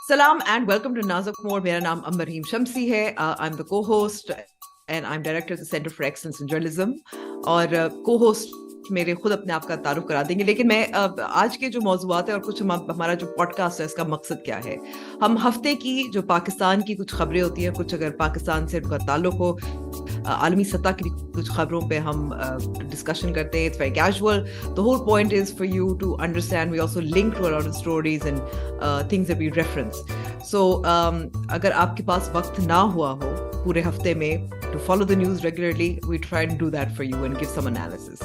Salam and welcome to Nazak More. मेरा नाम अमरीम शम्सी है. I'm the co-host and I'm director at the Center for Excellence in Journalism. और co-host मेरे खुद अपने आप का तारुफ करा देंगे, लेकिन मैं आज के जो मौजूआत है और कुछ हमारा जो पॉडकास्ट है इसका मकसद क्या है. हम हफ्ते की जो पाकिस्तान की कुछ खबरें होती हैं, कुछ अगर पाकिस्तान से उनका ताल्लुक हो, आलमी सतह की कुछ खबरों पे हम डिस्कशन करते हैं. It's very casual. The whole point is for you to understand. We also link to a lot of stories and things that we reference. So अगर आपके पास वक्त ना हुआ हो पूरे हफ्ते में to follow the news regularly, we try and do that for you and give some analysis.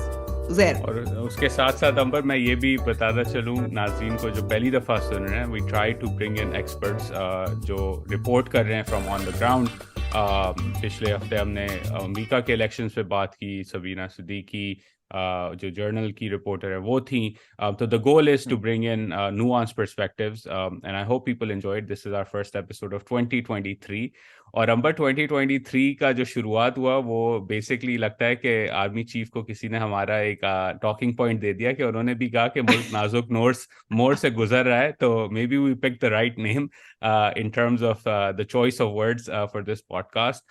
Uzair. और उसके साथ साथ अंबर मैं ये भी बताता चलूँ नाज़रीन को जो पहली दफ़ा सुन रहे हैं, we try to bring in experts जो रिपोर्ट कर रहे हैं from on the ground. पिछले हफ्ते हमने अमेरिका के इलेक्शंस पे बात की. सबीना सिद्दीकी जो जर्नल की रिपोर्टर है वो थी. तो the goal is to bring in nuanced perspectives and I hope people enjoyed. This is our first episode of 2023. और अंबर 2023 का जो शुरुआत हुआ वो बेसिकली लगता है कि आर्मी चीफ को किसी ने हमारा एक टॉकिंग पॉइंट दे दिया कि उन्होंने भी कहा कि मुल्क नाजुक मोड़ से गुजर रहा है. तो may be we pick the right name in terms of the choice of words for this podcast.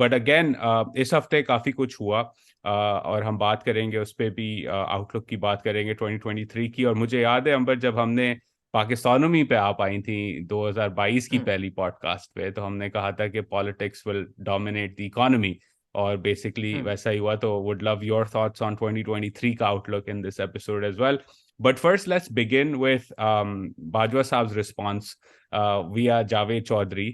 But again, इस हफ्ते काफ़ी कुछ हुआ और हम बात करेंगे उस पर भी. आउटलुक की बात करेंगे 2023 की. और मुझे याद है अंबर जब हमने पाकिस्तानोमी पे आप आई थी 2022 की पहली पॉडकास्ट पे, तो हमने कहा था कि politics will dominate the economy और बेसिकली वैसा ही हुआ. तो would love your thoughts on 2023 का outlook in this episode as well. But first, let's begin with Bajwa Saab's response via Javed Chaudhry.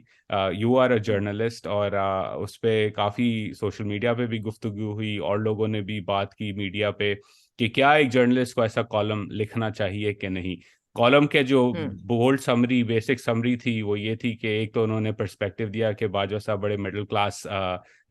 You are a journalist और उस पे काफ़ी सोशल मीडिया पे भी गुफ्तगू हुई और लोगों ने भी बात की मीडिया पे कि क्या एक जर्नलिस्ट को ऐसा कॉलम लिखना चाहिए कि नहीं. कॉलम के जो बोल्ड समरी, बेसिक समरी थी वो ये थी कि एक तो उन्होंने पर्सपेक्टिव दिया कि बाजवा साहब बड़े मिडिल क्लास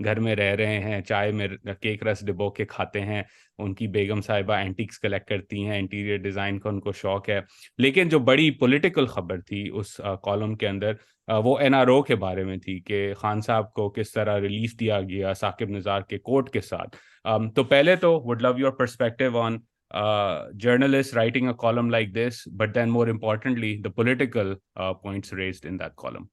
घर में रह रहे हैं, चाय में केक रस डिबो के खाते हैं, उनकी बेगम साहिबा एंटिक्स कलेक्ट करती हैं, इंटीरियर डिज़ाइन का उनको शौक है. लेकिन जो बड़ी पॉलिटिकल खबर थी उस कॉलम के अंदर वो NRO के बारे में थी कि खान साहब को किस तरह रिलीफ दिया गया साकिब निज़ार के कोर्ट के साथ. तो पहले तो would love your perspective on journalists writing a column like this, but then more importantly, the political points raised in that column.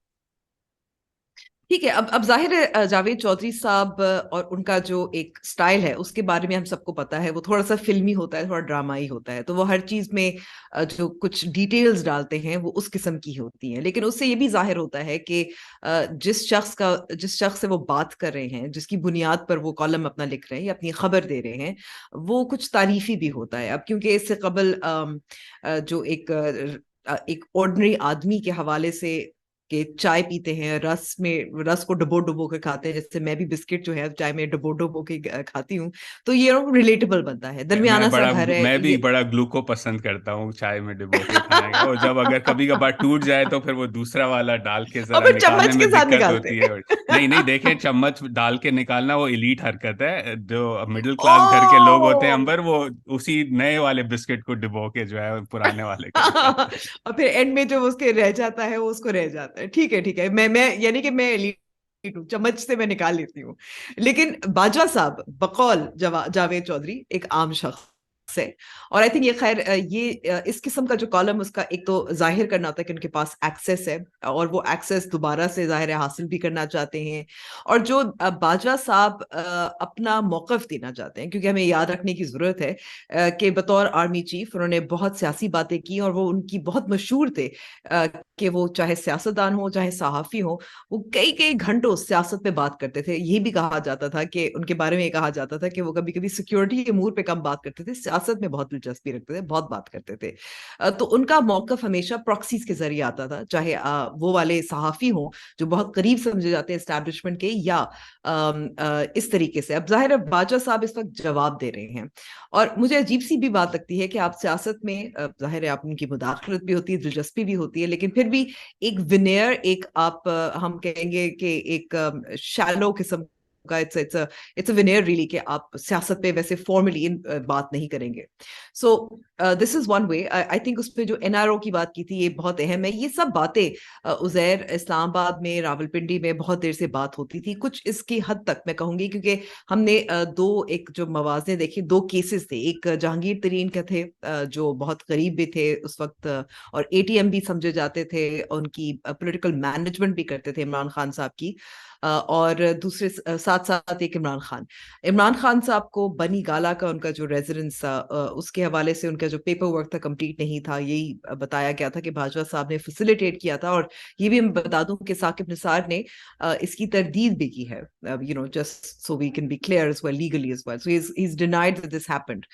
ठीक है. अब जाहिर है जावेद चौधरी साहब और उनका जो एक स्टाइल है उसके बारे में हम सबको पता है. वो थोड़ा सा फिल्मी होता है, थोड़ा ड्रामाई होता है. तो वो हर चीज में जो कुछ डिटेल्स डालते हैं वो उस किस्म की होती हैं. लेकिन उससे ये भी जाहिर होता है कि जिस शख्स से वो बात कर रहे हैं, जिसकी बुनियाद पर वो कॉलम अपना लिख रहे हैं या अपनी खबर दे रहे हैं, वो कुछ तारीफी भी होता है. अब क्योंकि इससे कबल जो एक ऑर्डिनरी आदमी के हवाले से कि चाय पीते हैं, रस को डुबो डुबो के खाते हैं, जैसे मैं भी बिस्किट जो है चाय में डुबो डुबो के खाती हूँ. तो ये रिलेटेबल बनता है. दरमियाना सा घर है. मैं भी बड़ा ग्लूको पसंद करता हूँ चाय में डुबो के खाने का. और जब अगर कभी कभार टूट जाए तो फिर वो दूसरा वाला डाल के जरा निकालने में दिक्कत होती है. नहीं नहीं, देखें, चम्मच डाल के निकालना वो एलीट हरकत है. जो मिडिल क्लास घर के लोग होते हैं अंबर, वो उसी नए वाले बिस्किट को डुबो के जो है पुराने वाले को और फिर एंड में जो उसके रह जाता है वो उसको रह जाता है. ठीक है ठीक है. मैं यानी कि मैं elite हूं, चम्मच से मैं निकाल लेती हूँ. लेकिन बाजवा साहब बकौल जावेद चौधरी एक आम शख्स है. और आई थिंक ये खैर ये इस किस्म का जो कॉलम उसका एक तो जाहिर करना होता है कि उनके पास एक्सेस है और वो एक्सेस दोबारा से जाहिर है हासिल भी करना चाहते हैं. और जो बाजवा साहब अपना मौकफ देना चाहते हैं, क्योंकि हमें याद रखने की जरूरत है कि बतौर आर्मी चीफ उन्होंने बहुत सियासी बातें की और वो उनकी बहुत मशहूर थे कि वो चाहे सियासतदान हो चाहे सहाफी हो, वो कई कई घंटों सियासत पे बात करते थे. ये भी कहा जाता था कि उनके बारे में ये कहा जाता था कि वो कभी कभी सिक्योरिटी के अमूर पे कम बात करते थे, सियासत में बहुत दिलचस्पी रखते थे, बहुत बात करते थे. तो उनका मौकफ हमेशा प्रॉक्सीज के जरिए आता था, चाहे वो वाले सहाफी हो जो बहुत करीब समझे जाते हैं एस्टैब्लिशमेंट के, या इस तरीके से. अब जाहिर है बाजवा साहब इस वक्त जवाब दे रहे हैं और मुझे अजीब सी भी बात लगती है कि आप सियासत में जाहिर है आप उनकी मुदाखलत भी होती है, दिलचस्पी भी होती है, लेकिन फिर भी एक विनेयर, एक आप हम कहेंगे कि एक शैलो किस्म का इट्स अ विनेयर रियली कि आप सियासत पे वैसे फॉर्मली बात नहीं करेंगे. So this is one way. I think उस पे जो एनआरओ की बात की थी ये बहुत अहम है. ये सब बातें उजैर, इस्लामाबाद में, रावलपिंडी में बहुत देर से बात होती थी, कुछ इसकी हद तक मैं कहूंगी, क्योंकि हमने दो एक जो मवाज़े देखे, दो केसेस थे. एक जहांगीर तरीन के थे जो बहुत करीब भी थे उस वक्त, और एटीएम भी समझे जाते थे, उनकी पॉलिटिकल मैनेजमेंट भी करते थे इमरान खान साहब की. और दूसरे साथ साथ एक इमरान खान साहब को बनी गाला का उनका जो रेजिडेंस था, उसके हवाले से उनका जो पेपर वर्क था कंप्लीट नहीं था. यही बताया गया था कि बाजवा साहब ने फैसिलिटेट किया था. और ये भी मैं बता दूं कि साकिब निसार ने इसकी तरदीद भी की है, just so we can be clear as well, legally as well. So he is denied that this happened.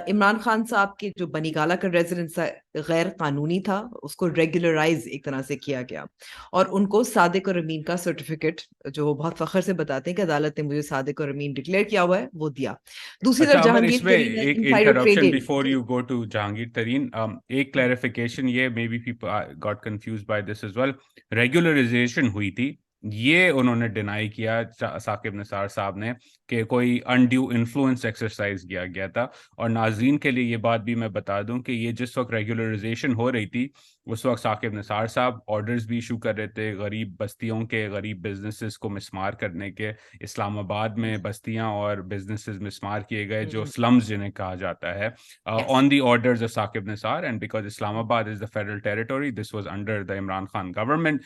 Imran Khan sahab के जो बनी गाला का रेजिडेंस था गैर कानूनी था, उसको रेगुलराइज एक तरह से किया गया, और उनको सादिक और अमीन का सर्टिफिकेट, जो वो बहुत फख्र से बताते हैं कि अदालत ने मुझे सादिक और अमीन डिक्लेयर किया हुआ है, वो दिया. दूसरी अच्छा तरफ अमर, जहांगीर इसमें तरीन एक insider interruption trading. Before you go to Jahangir Tareen. एक क्लैरिफिकेशन, ये may be people got confuse by this as well. Regularisation हुई थी, ये उन्होंने डिनाई किया साकिब निसार साहब ने कि कोई अनड्यू इन्फ्लुएंस एक्सरसाइज किया गया था. और नाजरीन के लिए ये बात भी मैं बता दूं कि ये जिस वक्त रेगुलराइजेशन हो रही थी उस वक्त साकिब निसार साहब ऑर्डर्स भी इशू कर रहे थे गरीब बस्तियों के, गरीब बिजनेसेस को मिसमार करने के. इस्लामाबाद में बस्तियां और बिजनेसेस मिसमार किए गए, जो स्लम्स जिन्हें कहा जाता है, yes. On the orders of Saqib Nisar. And because Islamabad is the federal territory, this was under the Imran Khan government.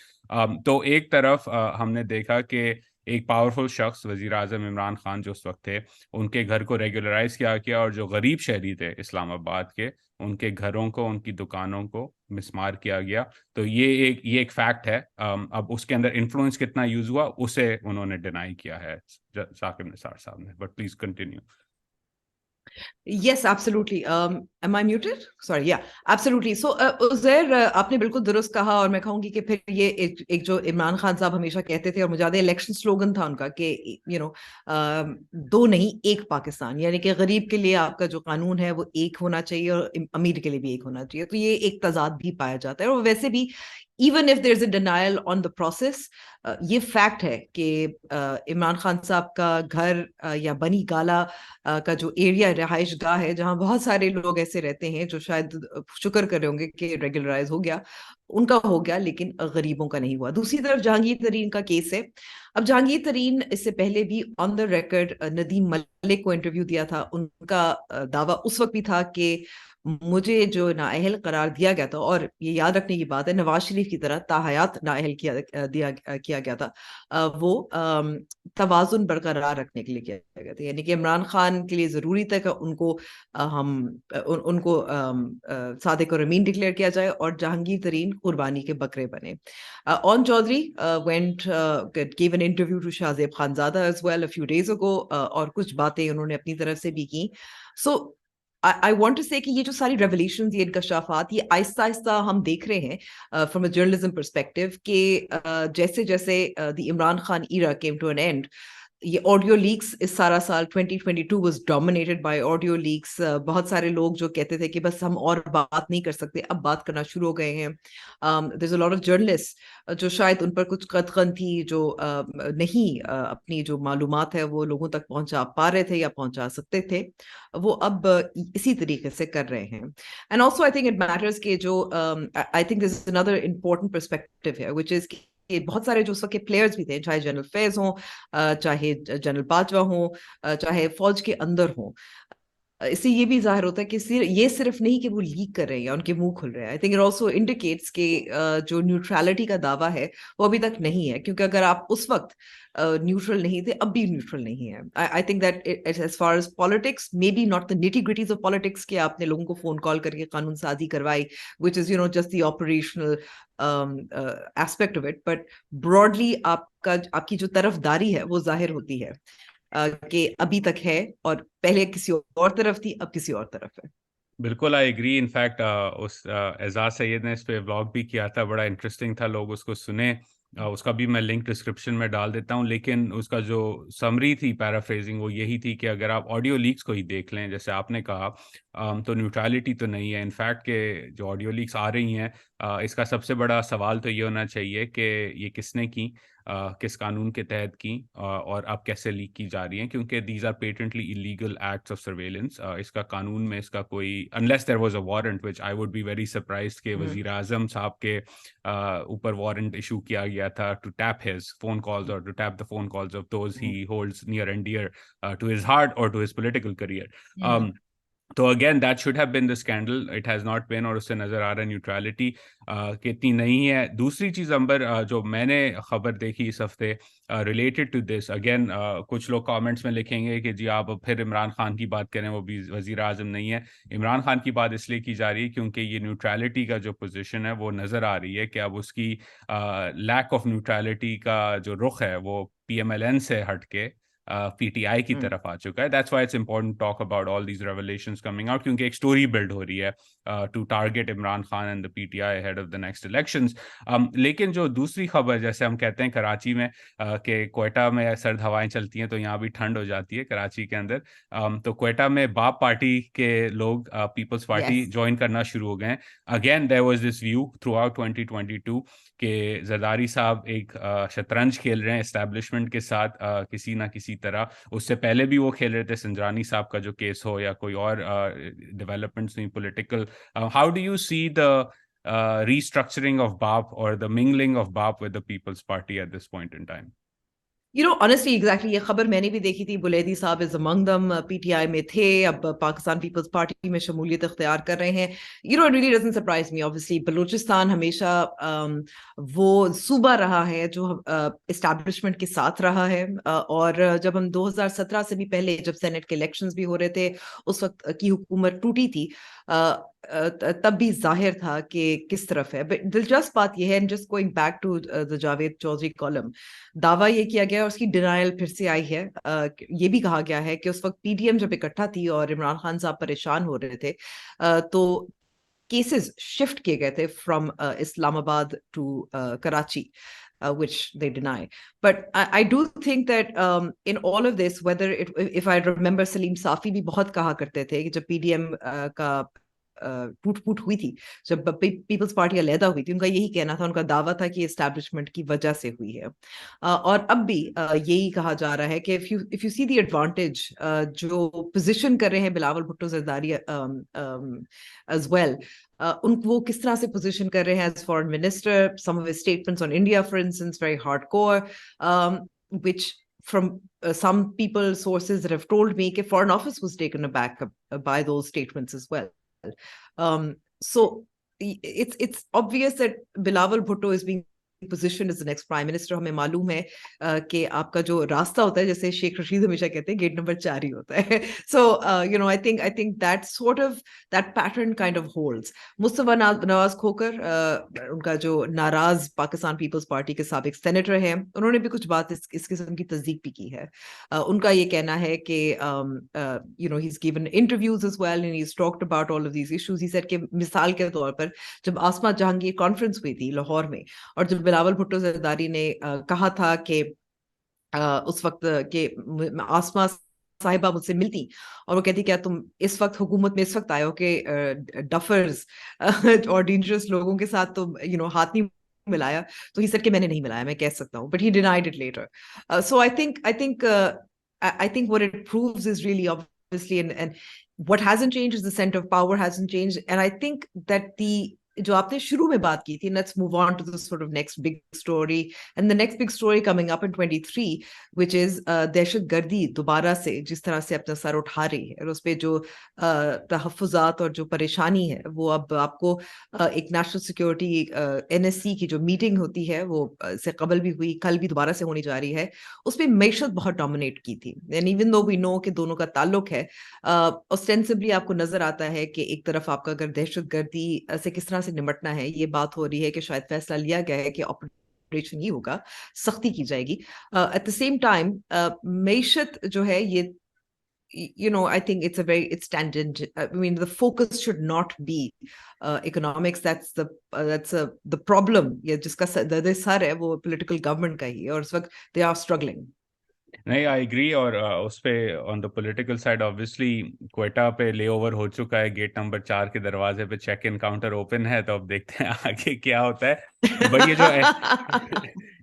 तो एक तरफ हमने देखा कि एक पावरफुल शख्स वजीर आजम इमरान खान जो उस वक्त थे, उनके घर को रेगुलराइज किया गया, और जो गरीब शहरी थे इस्लामाबाद के, उनके घरों को, उनकी दुकानों को मिसमार किया गया. तो ये एक फैक्ट है. अब उसके अंदर इन्फ्लुएंस कितना यूज हुआ उसे उन्होंने डिनाई किया है साकिब निसार साहब ने. But please continue. Yes, absolutely. Am I muted? Sorry, yeah, absolutely. So, Uzair, आपने बिल्कुल दुरुस्त कहा, और मैं कहूंगी कि फिर ये एक जो इमरान खान साहब हमेशा कहते थे, और मुझे याद है इलेक्शन स्लोगन था उनका कि दो नहीं एक पाकिस्तान, यानी कि गरीब के लिए आपका जो कानून है वो एक होना चाहिए, और अमीर के लिए भी एक होना चाहिए. तो ये एक तजाद भी पाया जाता है. और वैसे भी even if there is a denial on the process, ये फैक्ट है कि इमरान खान साहब का घर या बनी गाला का जो एरिया रहाइश गाह है, जहां बहुत सारे लोग ऐसे रहते हैं जो शायद शुक्र कर रहे होंगे कि रेगुलराइज हो गया, उनका हो गया, लेकिन गरीबों का नहीं हुआ. दूसरी तरफ जहांगीर तरीन का केस है. अब जहांगीर तरीन इससे पहले भी on the record Nadeem Malik को इंटरव्यू दिया था. उनका दावा उस वक्त भी था कि मुझे जो नाअहल करार दिया गया था, और ये याद रखने की बात है, नवाज शरीफ की तरह ताहयात नाअहल किया गया था, वो तवाजुन बरकरार रखने के लिए किया गया था. यानी कि इमरान खान के लिए जरूरी था कि उनको उनको सादिक और अमीन डिक्लेयर किया जाए, और जहांगीर तरीन कुर्बानी के बकरे बने. On Chaudhry went give an interview to Shahzeb Khanzada as well a few days ago, और कुछ बातें उन्होंने अपनी तरफ से भी की. सो आई वॉन्ट टू से कि ये जो सारी रेवल्यूशन, ये इनकशाफात, ये आहिस्ता आहिस्ता हम देख रहे हैं फ्रॉम अ जर्नलिज्म परस्पेक्टिव कि जैसे जैसे the Imran Khan era came to an end, ये ऑडियो लीक्स, इस सारा साल 2022 was dominated by audio leaks. बहुत सारे लोग जो कहते थे कि बस हम और बात नहीं कर सकते, अब बात करना शुरू हो गए हैं. There is a lot of journalist जो शायद उन पर कुछ कतगन थी, जो नहीं अपनी जो मालूमात है वो लोगों तक पहुंचा पा रहे थे या पहुंचा सकते थे, वो अब इसी तरीके से कर रहे हैं. And also I think it matters कि जो आई think this is another important perspective है, विच इज कि बहुत सारे जो उस वक्त के प्लेयर्स भी थे, चाहे जनरल फैज हों, चाहे जनरल बाजवा हों, चाहे फौज के अंदर हों, इससे ये भी जाहिर होता है कि ये सिर्फ नहीं कि वो लीक कर रहे हैं या उनके मुंह खुल रहे हैं. आई थिंक इट ऑल्सो इंडिकेट्स कि जो न्यूट्रलिटी का दावा है वो अभी तक नहीं है, क्योंकि अगर आप उस वक्त न्यूट्रल नहीं थे, अब भी न्यूट्रल नहीं है. I think that as far as politics, may be not the nitty gritties of politics, कि आपने लोगों को फोन कॉल करके कानून साजी करवाई, which is just the operational aspect of it, but broadly आपकी जो तरफदारी है वो जाहिर होती है कि अभी तक है, और पहले किसी और तरफ थी, अब किसी और तरफ है. बिल्कुल, आई एग्री. इनफैक्ट उस एजाज सैयद ने इस पे व्लॉग भी किया था, बड़ा इंटरेस्टिंग था, लोग उसको सुने. उसका भी मैं लिंक डिस्क्रिप्शन में डाल देता हूँ. लेकिन उसका जो समरी थी, पैराफ्रेजिंग, वो यही थी कि अगर आप ऑडियो लीक्स को ही देख लें, जैसे आपने कहा, तो न्यूट्रलिटी तो नहीं है. इनफैक्ट के जो ऑडियो लीक्स आ रही हैं, इसका सबसे बड़ा सवाल तो ये होना चाहिए कि ये किसने की, किस कानून के तहत की, और अब कैसे लीक की जा रही हैं, क्योंकि these are patently illegal acts of surveillance. इसका कानून में इसका कोई, unless there was a warrant, which I would be very surprised कि वजीर आजम साहब के ऊपर वारंट इशू किया गया था to tap his phone calls और to tap the phone calls of those he holds near and dear to his heart और टू हिज पॉलिटिकल करियर। तो again that should have been the scandal, it has not been, और उससे नज़र आ रहा है neutrality कितनी नहीं है। दूसरी चीज़ अंबर, जो मैंने खबर देखी इस हफ्ते रिलेटेड टू दिस, अगेन कुछ लोग कमेंट्स में लिखेंगे कि जी आप फिर इमरान खान की बात करें, वो भी वज़ीर आज़म नहीं है। इमरान खान की बात इसलिए की जा रही है क्योंकि ये न्यूट्रलिटी का जो पोजीशन है वो नज़र आ रही है कि अब उसकी लैक ऑफ न्यूट्रलिटी का जो रुख है वो PMLN से हट के PTI की तरफ आ चुका है। That's why it's important talk about all these revelations coming out, क्योंकि एक स्टोरी बिल्ड हो रही है to target Imran Khan and the PTI ahead of the next elections. लेकिन जो दूसरी खबर, जैसे हम कहते हैं कराची में कि क्वेटा में सर्द हवाएं चलती हैं, तो यहाँ भी ठंड हो जाती है कराची के अंदर। तो क्वेटा में बाप पार्टी के लोग पीपल्स पार्टी ज्वाइन करना शुरू हो गए हैं। Again there was this view throughout 2022 कि जरदारी साहब एक शतरंज खेल रहे हैं एस्टैब्लिशमेंट के साथ किसी ना किसी तरह। उससे पहले भी वो खेल रहे थे, संजरानी साहब का जो केस हो या कोई और डेवलपमेंट्स हुई political. How do you see the restructuring of BAP or the mingling of BAP with the People's Party at this point in time? Honestly, exactly, ये खबर मैंने भी देखी थी। बुलैदी साहब इज अमंग दम, PTI में थे, अब पाकिस्तान पीपल्स पार्टी में शमूलियत इख्तियार कर रहे हैं। It really doesn't surprise me. Obviously Balochistan हमेशा वो सूबा रहा है जो एस्टैब्लिशमेंट के साथ रहा है, और जब हम 2017 से भी पहले, जब सेनेट के इलेक्शंस भी हो रहे थे, उस वक्त की हुकूमत टूटी थी, तब भी जाहिर था कि किस तरफ है। बट दिलचस्प बात यह है, just going back to the Javed Chaudhry column, दावा ये किया गया और उसकी डिनायल फिर से आई है। ये भी कहा गया है कि उस वक्त PDM जब इकट्ठा थी और इमरान खान साहब परेशान हो रहे थे, तो केसेस शिफ्ट किए गए थे from Islamabad to Karachi, which they deny. But I do think that in all of this, whether if I remember, Salim Safi भी बहुत कहा करते थे कि जब PDM का टूट फूट हुई थी, जब पीपल्स पार्टी अलहदा हुई थी, उनका यही कहना था, उनका दावा था कि एस्टैब्लिशमेंट की वजह से हुई है। और अब भी यही कहा जा रहा है कि if you see the advantage जो पोजीशन कर रहे हैं बिलावल भुट्टो जरदारी एज वेल, वो किस तरह से पोजीशन कर रहे हैं as foreign minister, some of his statements on India for instance very hardcore, which from some people, sources that have told me that foreign office was taken aback by those statements as well. So it's obvious that Bilawal Bhutto is being positioned as the next prime minister. हमें मालूम है कि आपका जो रास्ता होता है, जैसे शेख रशीद हमेशा कहते हैं, गेट नंबर 4 ही होता है। So I think that sort of that pattern kind of holds. Mustafa Nawaz खोकर, उनका जो नाराज पाकिस्तान पीपल्स पार्टी के साबिक सेनेटर हैं, उन्होंने भी कुछ बात इस किस्म की तस्दीक भी की है। उनका ये कहना है कि he's given interviews as well and he's talked about all of these issues. He said कि मिसाल के तौर पर जब आसमा जहांगीर कॉन्फ्रेंस हुई थी लाहौर में, और जब बिलावल भुट्टो जरदारी ने कहा था कि उस वक्त के आसमा साहिबा मुझसे मिलती और वो कहती क्या तुम इस वक्त हुकूमत में इस वक्त आए हो कि डफर्स और डेंजरस लोगों के साथ तो हाथ नहीं मिलाया, तो ही सर कि मैंने नहीं मिलाया, मैं कह सकता हूँ, but he denied it later. So I think what it proves is really obviously, and what hasn't changed is the center of power hasn't changed, and I think that the जो आपने शुरू में बात की थी, let's move on to the sort of next big story, and the next big story coming up in 23, which is दहशतगर्दी दोबारा से जिस तरह से अपना सर उठा रही है, और उस पे जो तहफ़्फ़ुज़ात और जो परेशानी है, वो अब आपको एक नेशनल सिक्योरिटी NSC की जो मीटिंग होती है, वो से कबल भी हुई, कल भी दोबारा से होने जा रही है, उसमें मैशत बहुत डोमिनेट की थी। And even though we know कि दोनों का ताल्लुक है, ऑस्टेंसिबली आपको नजर आता है कि एक तरफ आपका अगर दहशतगर्दी से किस तरह से निपटना है, ये बात हो रही है कि शायद फैसला लिया गया है कि ऑपरेशन ही होगा, सख्ती की जाएगी। एट द सेम टाइम मैशत जो है ये I think it's tangent. I mean, the focus should not be economics. That's the problem. ये जिसका सर है वो political government का ही है, और इस वक्त they are struggling. नहीं, आई एग्री। और उस पे on the political side obviously Quetta पे लेओवर हो चुका है, गेट नंबर 4 के दरवाजे पे चेक इन काउंटर ओपन है, तो अब देखते हैं आगे क्या होता है। बट ये जो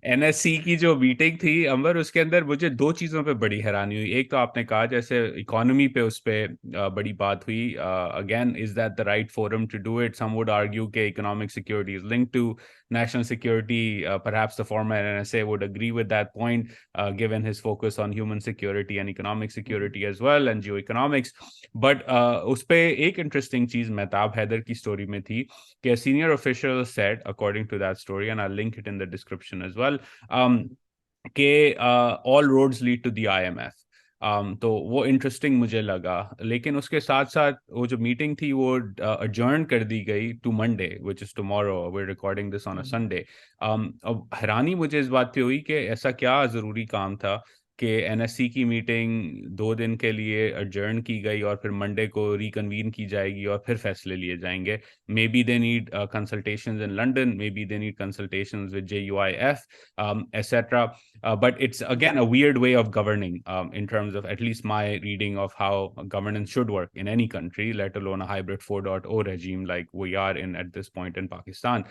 एनएससी की जो मीटिंग थी अंबर, उसके अंदर मुझे दो चीज़ों पे बड़ी हैरानी हुई। एक तो आपने कहा जैसे इकोनॉमी पे उस पे बड़ी बात हुई। Again, is that the right forum to do it? Some would argue के economic security is linked to national security. Perhaps the former NSA would agree with that point, given his focus on human security and economic security as well, and geoeconomics. But उस पे एक interesting चीज मेहताब हैदर की story में थी कि senior official said, according to that story, and I'll link it in the description as well, कि all roads lead to the IMF. तो वो इंटरेस्टिंग मुझे लगा। लेकिन उसके साथ साथ वो जो मीटिंग थी वो अजर्न कर दी गई to Monday, which is tomorrow. We are recording this on a Sunday. अब हैरानी मुझे इस बात पे हुई कि ऐसा क्या ज़रूरी काम था कि एनएससी की मीटिंग 2 दिन के लिए अजर्न की गई और फिर मंडे को रिकन्वीन की जाएगी और फिर फैसले लिए जाएंगे। May be they need consultations in London, may be they need consultations with JUIF, etc. But it's again a weird way of governing, in terms of at least my reading of how governance should work in any country, let alone a hybrid 4.0 regime like we are in at this point in Pakistan.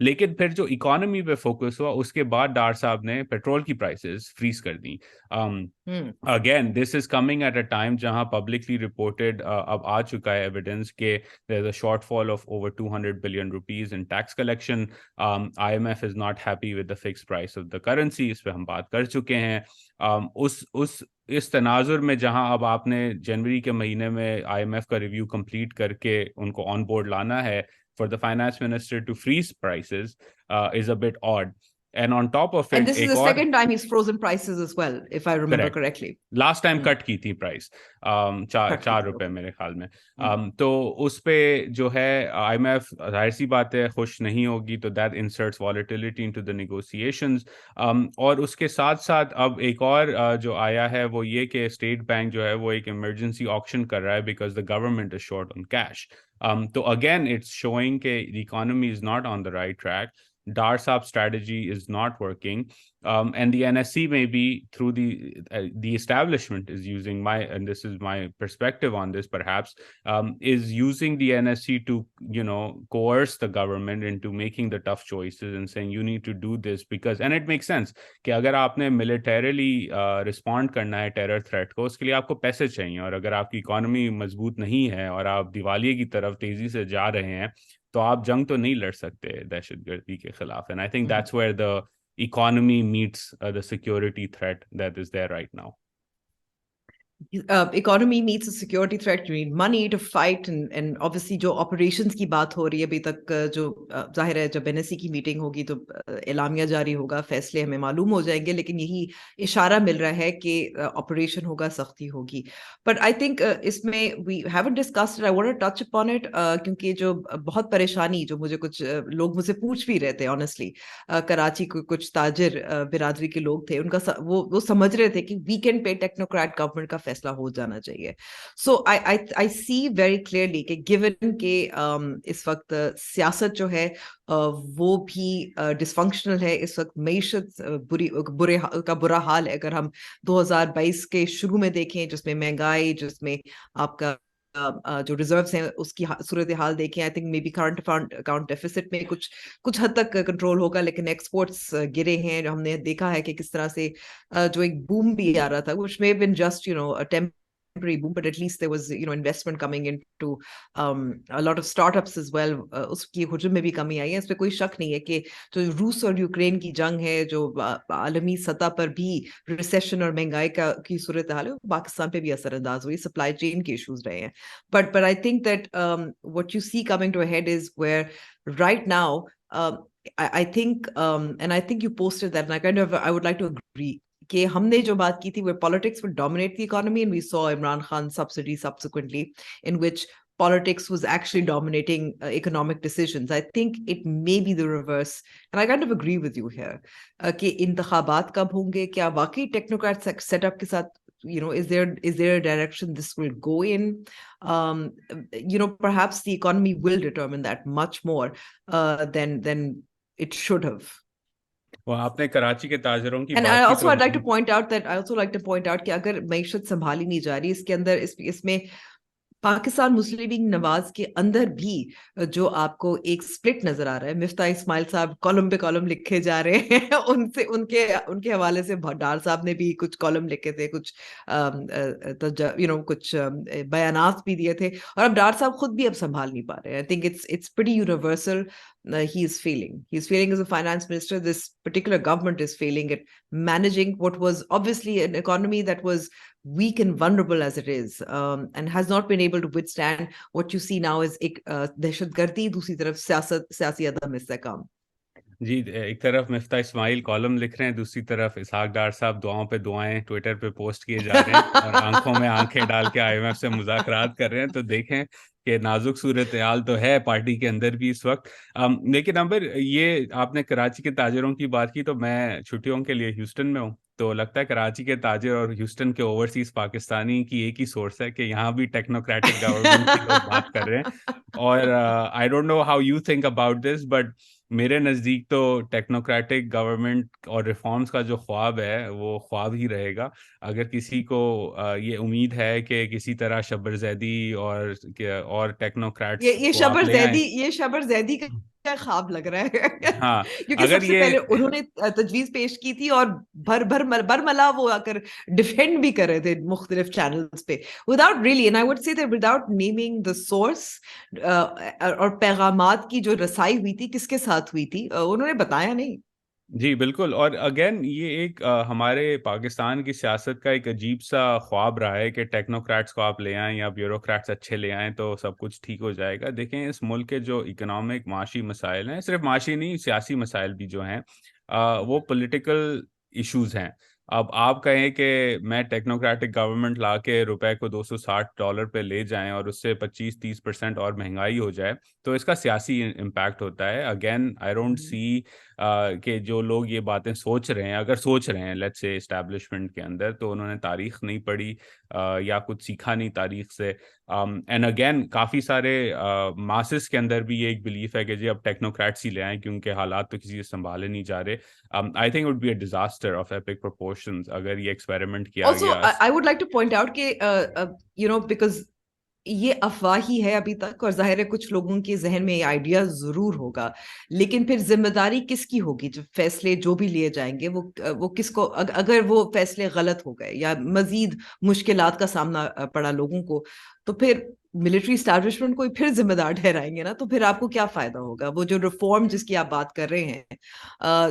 लेकिन फिर जो economy पे focus हुआ उसके बाद डार साहब ने petrol की प्राइसेस फ्रीज कर दी। Again, this is coming at a time जहां publicly reported अब आ चुका है evidence के there's a shortfall of over 200 billion rupees in tax collection. IMF is not happy with the fixed price of the currency, इस पे हम बात कर चुके हैं। इस तनाजुर में जहां अब आपने जनवरी के महीने में IMF का रिव्यू कंप्लीट करके उनको ऑन बोर्ड लाना है, for the finance minister to freeze prices is a bit odd. And on top of And it, this is एक the और second time he's frozen prices as well, if I remember correct, correctly. Last time cut की थी price, cut की चार थी, रुपए okay. मेरे ख्याल में। तो उस पे जो है IMF जाहिर सी बात है खुश नहीं होगी, तो that inserts volatility into the negotiations. और उसके साथ साथ अब एक और जो आया है वो ये कि स्टेट बैंक जो है वो एक इमरजेंसी ऑक्शन कर रहा है because the government is short on cash. तो अगेन इट्स शोइंग के the economy is not on the right track. Dar Saab's strategy is not working, and the NSC maybe through the establishment is using and this is my perspective on this perhaps, is using the NSC to coerce the government into making the tough choices and saying you need to do this because, and it makes sense कि अगर आपने militarily respond करना है terror threat को, उसके लिए आपको पैसे चाहिए, और अगर आपकी इकोनॉमी मजबूत नहीं है और आप दिवालिये की तरफ तेजी से जा रहे हैं तो आप जंग तो नहीं लड़ सकते दहशतगर्दी के खिलाफ। And I think that's where the economy meets the security threat that is there right now. Economy meets a security threat. You need money to fight, and obviously जो operations की बात हो रही है अभी तक, जो जाहिर है जब NSC की मीटिंग होगी तो एलामिया जारी होगा, फैसले हमें मालूम हो जाएंगे, लेकिन यही इशारा मिल रहा है कि ऑपरेशन होगा, सख्ती होगी। बट आई थिंक इसमें we haven't discussed, I want to touch upon it, क्योंकि जो बहुत परेशानी जो मुझे कुछ लोग मुझसे पूछ भी रहे थे ऑनेस्टली, कराची के कुछ ताजिर बिरादरी के लोग थे, उनका वो समझ रहे थे कि वीकेंड पे टेक्नोक्रेट गवर्नमेंट का फैसला हो जाना चाहिए। सो आई सी वेरी क्लियरली कि गिवन के इस वक्त सियासत जो है वो भी डिसफंक्शनल है, इस वक्त मईशत बुरा हाल है। अगर हम 2022 के शुरू में देखें, जिसमें महंगाई, जिसमें आपका जो रिजर्व्स हैं उसकी सूरत हाल देखें, I think may be current account deficit में कुछ हद तक कंट्रोल होगा, लेकिन एक्सपोर्ट्स गिरे हैं। हमने देखा है कि किस तरह से जो एक बूम भी आ रहा था, which may have been just a temporary boom, but at least there was investment coming into a lot of startups as well. उसकी हुजूम में भी कमी आई है, इस पे कोई शक नहीं है कि जो रूस और यूक्रेन की जंग है, जो आलमी सतह पर भी रिसेशन और महंगाई की सूरत हाल है, पाकिस्तान पे भी असरअंदाज हुई, सप्लाई चेन के इश्यूज रहे हैं। but I think that what you see coming to a head is where right now, I think, and I think you posted that, and I would like to agree कि हमने जो बात की थी where politics would dominate the economy, and we saw Imran Khan subsidy subsequently, in which politics was actually dominating economic decisions. I think it may be the reverse, and I kind of agree with you here कि इंतखाबात कब होंगे, क्या वाकई technocrat setup के साथ, is there a direction this will go in? Perhaps the economy will determine that much more than it should have. वो आपने कराची के ताजरों की एंड बात की तो I'd like to point out that I also like to point out कि अगर मईशत संभाली नहीं जा रही इसके अंदर इसमें पाकिस्तान मुस्लिम लीग नवाज के अंदर भी जो आपको एक स्प्लिट नजर आ रहा है। मिफ्ता इस्माइल साहब कॉलम पे कॉलम लिखे जा रहे हैं उनसे उनके उनके हवाले से डार साहब ने भी कुछ कॉलम लिखे थे, कुछ कुछ बयानात भी दिए थे, और अब डार साहब खुद भी अब संभाल नहीं पा रहे हैं। आई think it's pretty universal. He is failing as a finance minister. This particular government is failing at managing what was obviously an economy that was weak and vulnerable as it is, and has not been able to withstand what you see now is एक दहशतगर्दी, दूसरी तरफ सियासी अदम इस्तेहकाम. जी, एक तरफ Miftah Ismail column लिख रहे हैं, दूसरी तरफ इसहाक डार साहब दुआओं पे दुआएं ट्विटर पे पोस्ट किए जा रहे हैं और आंखों में आंखें डाल के आईएमएफ से मुज़ाकरात कर रहे हैं। तो देखें कि नाजुक सूरत हाल तो है पार्टी के अंदर भी इस वक्त। लेकिन अंबर, ये आपने कराची के ताजरों की बात की, तो मैं छुट्टियों के लिए ह्यूस्टन में हूँ। तो लगता है कराची के ताजिर और ह्यूस्टन के ओवरसीज पाकिस्तानी की एक ही सोर्स है कि यहाँ भी टेक्नोक्रेटिक गवर्नमेंट की लोग बात कर रहे हैं। और आई don't know how you think about this, but मेरे नज़दीक तो टेक्नोक्रेटिक गवर्नमेंट और रिफॉर्म्स का जो ख्वाब है वो ख्वाब ही रहेगा। अगर किसी को ये उम्मीद है कि किसी तरह शब्बर ज़ैदी और ये टेक्नोक्रेट्स ये को आप शबर ले आए। जैदी ये शबर जैदी का ख्वाब लग रहा है. हाँ, क्योंकि अगर सबसे ये पहले उन्होंने तजवीज पेश की थी और बरमला वो आकर डिफेंड भी कर रहे थे मुख्तलिफ चैनल्स पे, without really, and I would say that without naming the source, और पैगामात की जो रसाई हुई थी किसके साथ हुई थी, उन्होंने बताया नहीं. जी बिल्कुल। और अगेन ये एक हमारे पाकिस्तान की सियासत का एक अजीब सा ख्वाब रहा है कि टेक्नोक्रेट्स को आप ले आएं या ब्यूरोक्रेट्स अच्छे ले आएं तो सब कुछ ठीक हो जाएगा। देखें, इस मुल्क के जो इकोनॉमिक माशी मसाइल हैं, सिर्फ माशी नहीं, सियासी मसाइल भी जो हैं, वो पॉलिटिकल इश्यूज हैं। अब आप कहें कि मैं टेक्नोक्रेटिक गवर्नमेंट ला के रुपए को $260 पे ले जाएं और उससे 25-30% और महंगाई हो जाए, तो इसका सियासी इम्पैक्ट होता है। अगेन आई डोंट सी कि जो लोग ये बातें सोच रहे हैं, अगर सोच रहे हैं लेट्स से इस्टेब्लिशमेंट के अंदर, तो उन्होंने तारीख नहीं पढ़ी या कुछ सीखा नहीं तारीख से। एंड अगेन काफ़ी सारे मासेस के अंदर भी ये एक बिलीफ है कि जी अब टेक्नोक्रेट्स ही ले आएं क्योंकि हालात तो किसी से संभाले नहीं जा रहे। I think would be a disaster of epic proportions अगर ये एक्सपेरिमेंट किया Also, गया। I would like to point out कि because ये अफवाह ही है अभी तक, और जाहिर है कुछ लोगों के जहन में ये आइडिया जरूर होगा, लेकिन फिर जिम्मेदारी किसकी होगी जब फैसले जो भी लिए जाएंगे, वो किसको, अगर वो फैसले गलत हो गए या मजीद मुश्किलात का सामना पड़ा लोगों को, तो फिर मिलिट्री स्टैब्लिशमेंट को ही फिर जिम्मेदार ठहराएंगे ना, तो फिर आपको क्या फायदा होगा? वो जो रिफॉर्म जिसकी आप बात कर रहे हैं,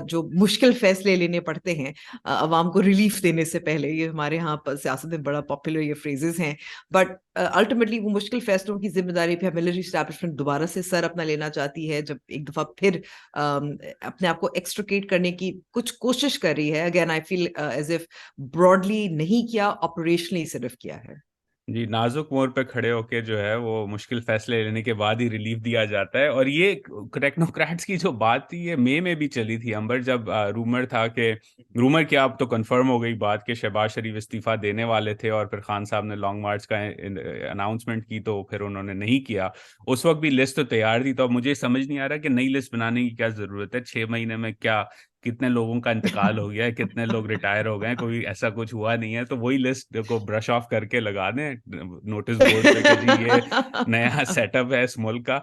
जो मुश्किल फैसले लेने पड़ते हैं अवाम को रिलीफ देने से पहले, ये हमारे यहाँ पर सियासत में बड़ा पॉपुलर ये फ्रेजेस हैं, बट अल्टीमेटली वो मुश्किल फैसलों की जिम्मेदारी पे मिलिट्री स्टैब्लिशमेंट दोबारा से सर अपना लेना चाहती है, जब एक दफा फिर अपने आप को एक्सट्रिकेट करने की कुछ कोशिश कर रही है. Again I feel as if broadly नहीं किया, ऑपरेशनली सिर्फ किया है. जी, नाजुक मोड़ पे खड़े होके जो है वो मुश्किल फैसले लेने के बाद ही रिलीफ दिया जाता है। और ये टेक्नोक्रेट्स की जो बात थी ये मई में भी चली थी अंबर, जब रूमर था कि, रूमर क्या, अब तो कंफर्म हो गई बात कि शहबाज शरीफ इस्तीफा देने वाले थे और फिर खान साहब ने लॉन्ग मार्च का अनाउंसमेंट की तो फिर उन्होंने नहीं किया। उस वक्त भी लिस्ट तो तैयार थी। तो अब मुझे समझ नहीं आ रहा कि नई लिस्ट बनाने की क्या जरूरत है। 6 महीने में क्या कितने लोगों का इंतकाल हो गया है, कितने लोग रिटायर हो गए हैं, कोई ऐसा कुछ हुआ नहीं है। तो वही लिस्ट को ब्रश ऑफ करके लगा दें नोटिस बोर्ड पे कि जी ये नया सेटअप है इस मुल्क का।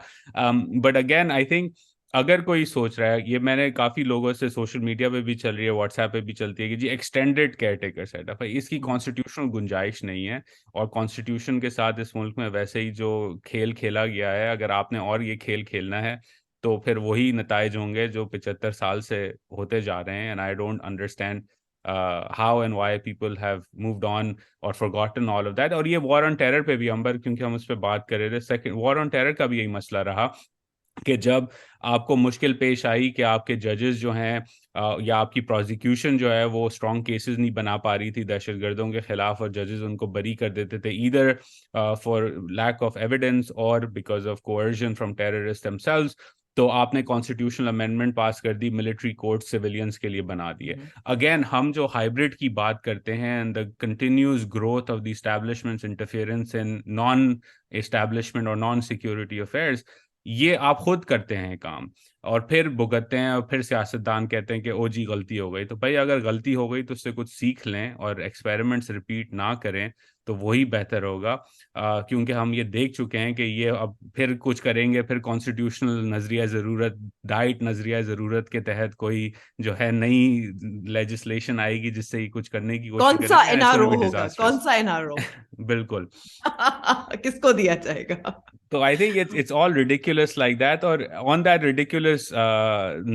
बट अगेन आई थिंक अगर कोई सोच रहा है, ये मैंने काफी लोगों से सोशल मीडिया पे भी चल रही है, व्हाट्सएप पे भी चलती है कि जी एक्सटेंडेड केयर टेकर सेटअप है, इसकी कॉन्स्टिट्यूशनल गुंजाइश नहीं है। और कॉन्स्टिट्यूशन के साथ इस मुल्क में वैसे ही जो खेल खेला गया है, अगर आपने और ये खेल खेलना है तो फिर वही नताइज होंगे जो 75 साल से होते जा रहे हैं। And I don't understand how and why people have moved on और फॉरगॉटन ऑल ऑफ दैट। और ये वॉर ऑन टेरर पे भी अंबर, क्योंकि हम उस पर बात कर रहे थे, सेकंड वॉर ऑन टेरर का भी यही मसला रहा कि जब आपको मुश्किल पेश आई कि आपके जजेस जो हैं या आपकी प्रोसिक्यूशन जो है वो स्ट्रॉन्ग केसेस नहीं बना पा रही थी दहशतगर्दों के खिलाफ, और जजेस उनको बरी कर देते थे either for lack of evidence और because of coercion from terrorists themselves, तो आपने कॉन्स्टिट्यूशनल अमेंडमेंट पास कर दी, मिलिट्री कोर्ट सिविलियंस के लिए बना दिए। अगेन हम जो हाइब्रिड की बात करते हैं and the continuous growth of the establishments interference in non establishment और नॉन सिक्योरिटी अफेयर्स, ये आप खुद करते हैं काम और फिर भुगतते हैं, और फिर सियासतदान कहते हैं कि ओ जी गलती हो गई। तो भाई अगर गलती हो गई तो उससे कुछ सीख लें और एक्सपेरिमेंट्स रिपीट ना करें, तो वही बेहतर होगा। क्योंकि हम ये देख चुके हैं कि ये अब फिर कुछ करेंगे, फिर कॉन्स्टिट्यूशनल नजरिया ज़रूरत, डाइट नजरिया ज़रूरत के तहत कोई जो है नई लेजिस्लेशन आएगी जिससे ये कुछ करने की कोशिश कौन सा करेंगे, इट्स गोना एनआरओ बी होगा, कौन डिजास्टर्स। सा एनआरओ? बिल्कुल। किसको दिया जाएगा? So I think it's all ridiculous like that. Or on that ridiculous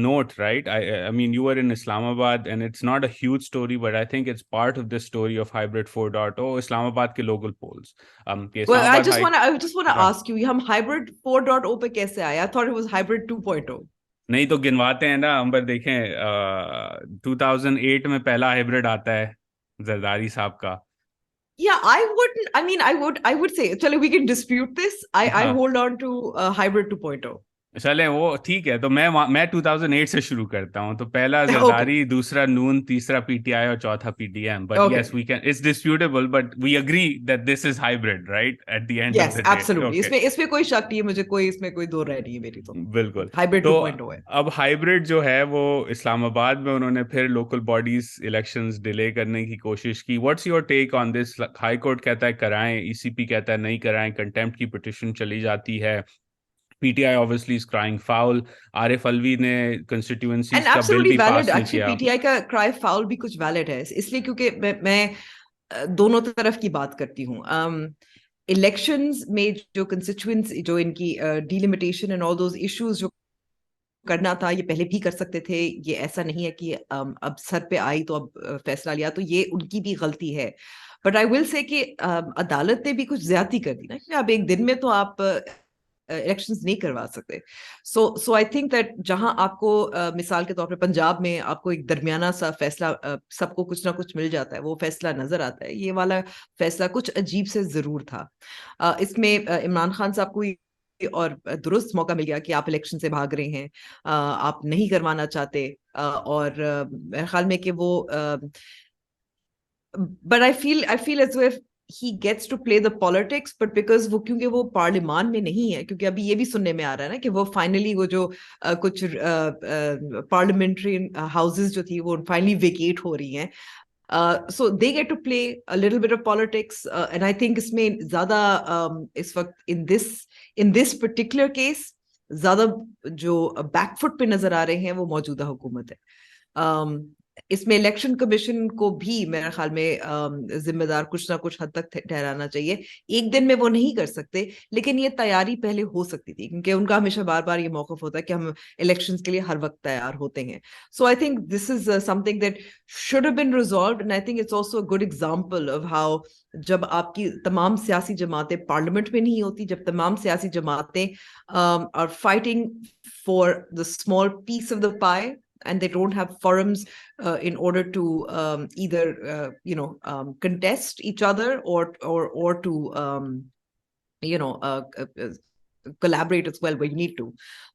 note, right? I mean, you were in Islamabad, and it's not a huge story, but I think it's part of the story of Hybrid 4.0, Islamabad के local polls. कि Well, I Islamabad just high, want to I just want to हाँ, ask you, हम hybrid 4.0 पे कैसे आए? I thought it was hybrid 2.0. नहीं तो गिनवाते हैं ना अंबर, देखें 2008 में पहला हाइब्रिड आता है जरदारी साहब का। Yeah, I wouldn't. I mean, I would say, चलो, we can dispute this. I हाँ, hold on to hybrid 2.0. चले वो ठीक है, तो मैं 2008 से शुरू करता हूँ। तो पहला Okay, जरदारी, दूसरा नून, तीसरा पीटीआई और चौथा PTM. But okay. Yes we can, it's disputable, but we agree that this is hybrid, right, at the end of Yes, the day. absolutely. Okay, इसमें कोई शक नहीं है मुझे, कोई इसमें कोई दो राय नहीं है मेरी तो। बिल्कुल। हाइब्रिड तो 2.0 है। अब हाइब्रिड जो है वो इस्लामाबाद में उन्होंने फिर लोकल बॉडीज इलेक्शंस डिले करने की कोशिश की। What's your take on this? High court कहता है कराएं, ईसीपी कहता है नहीं कराएं, कंटेम्प्ट की पिटिशन चली जाती है, PTI obviously is crying foul, Arif Alvi ने एंड कंस्टिट्यूएंसीज का बिल एब्सोल्युटली भी वैलिड, पास नहीं एक्चुअली किया। पीटीआई का क्राई फाउल भी कुछ वैलिड है, इसलिए क्योंकि मैं दोनों तरफ की बात करती हूँ। इलेक्शंस में जो कंस्टिट्यूएंसी, जो इनकी delimitation and all those issues जो करना था, ये पहले भी कर सकते थे। ये ऐसा नहीं है कि अब सर पे आई तो अब फैसला लिया, तो ये उनकी भी गलती है। बट आई विल से कि अदालत ने भी कुछ ज्यादती कर दी ना, कि अब एक दिन में तो आप इलेक्शंस नहीं करवा सकते। सो आई थिंक दैट जहां आपको मिसाल के तौर पे पंजाब में आपको एक दरमियाना सा फैसला, सबको कुछ ना कुछ मिल जाता है, वो फैसला नजर आता है, ये वाला फैसला कुछ अजीब से जरूर था। इसमें इमरान खान साहब को और दुरुस्त मौका मिल गया कि आप इलेक्शन से भाग रहे हैं, आप नहीं करवाना चाहते, और मेरे ख्याल में कि वो, but I feel as if he gets to play the politics, but because वो, क्योंकि वो पार्लियामान में नहीं है, क्योंकि अभी ये भी सुनने में आ रहा है ना कि वो फाइनली वो जो कुछ पार्लियामेंट्री हाउसेस जो थी वो फाइनली वेकेट हो रही हैं, so they get to play a little bit of politics, and I think इसमें ज्यादा इस वक्त in this particular case ज्यादा जो बैकफुट पे नजर आ रहे हैं वो मौजूदा हुकूमत है। इसमें इलेक्शन कमीशन को भी मेरे ख्याल में जिम्मेदार कुछ ना कुछ हद तक ठहराना चाहिए। एक दिन में वो नहीं कर सकते, लेकिन ये तैयारी पहले हो सकती थी, क्योंकि उनका हमेशा बार बार ये मौकफ होता है कि हम इलेक्शंस के लिए हर वक्त तैयार होते हैं। So I think this is something that should have been resolved, and I think it's also a good example of how, जब आपकी तमाम सियासी जमातें पार्लियामेंट में नहीं होती, जब तमाम सियासी जमातें are fighting for the small piece of the pie, and they don't have forums in order to either contest each other, or to you know collaborate as well where you need to,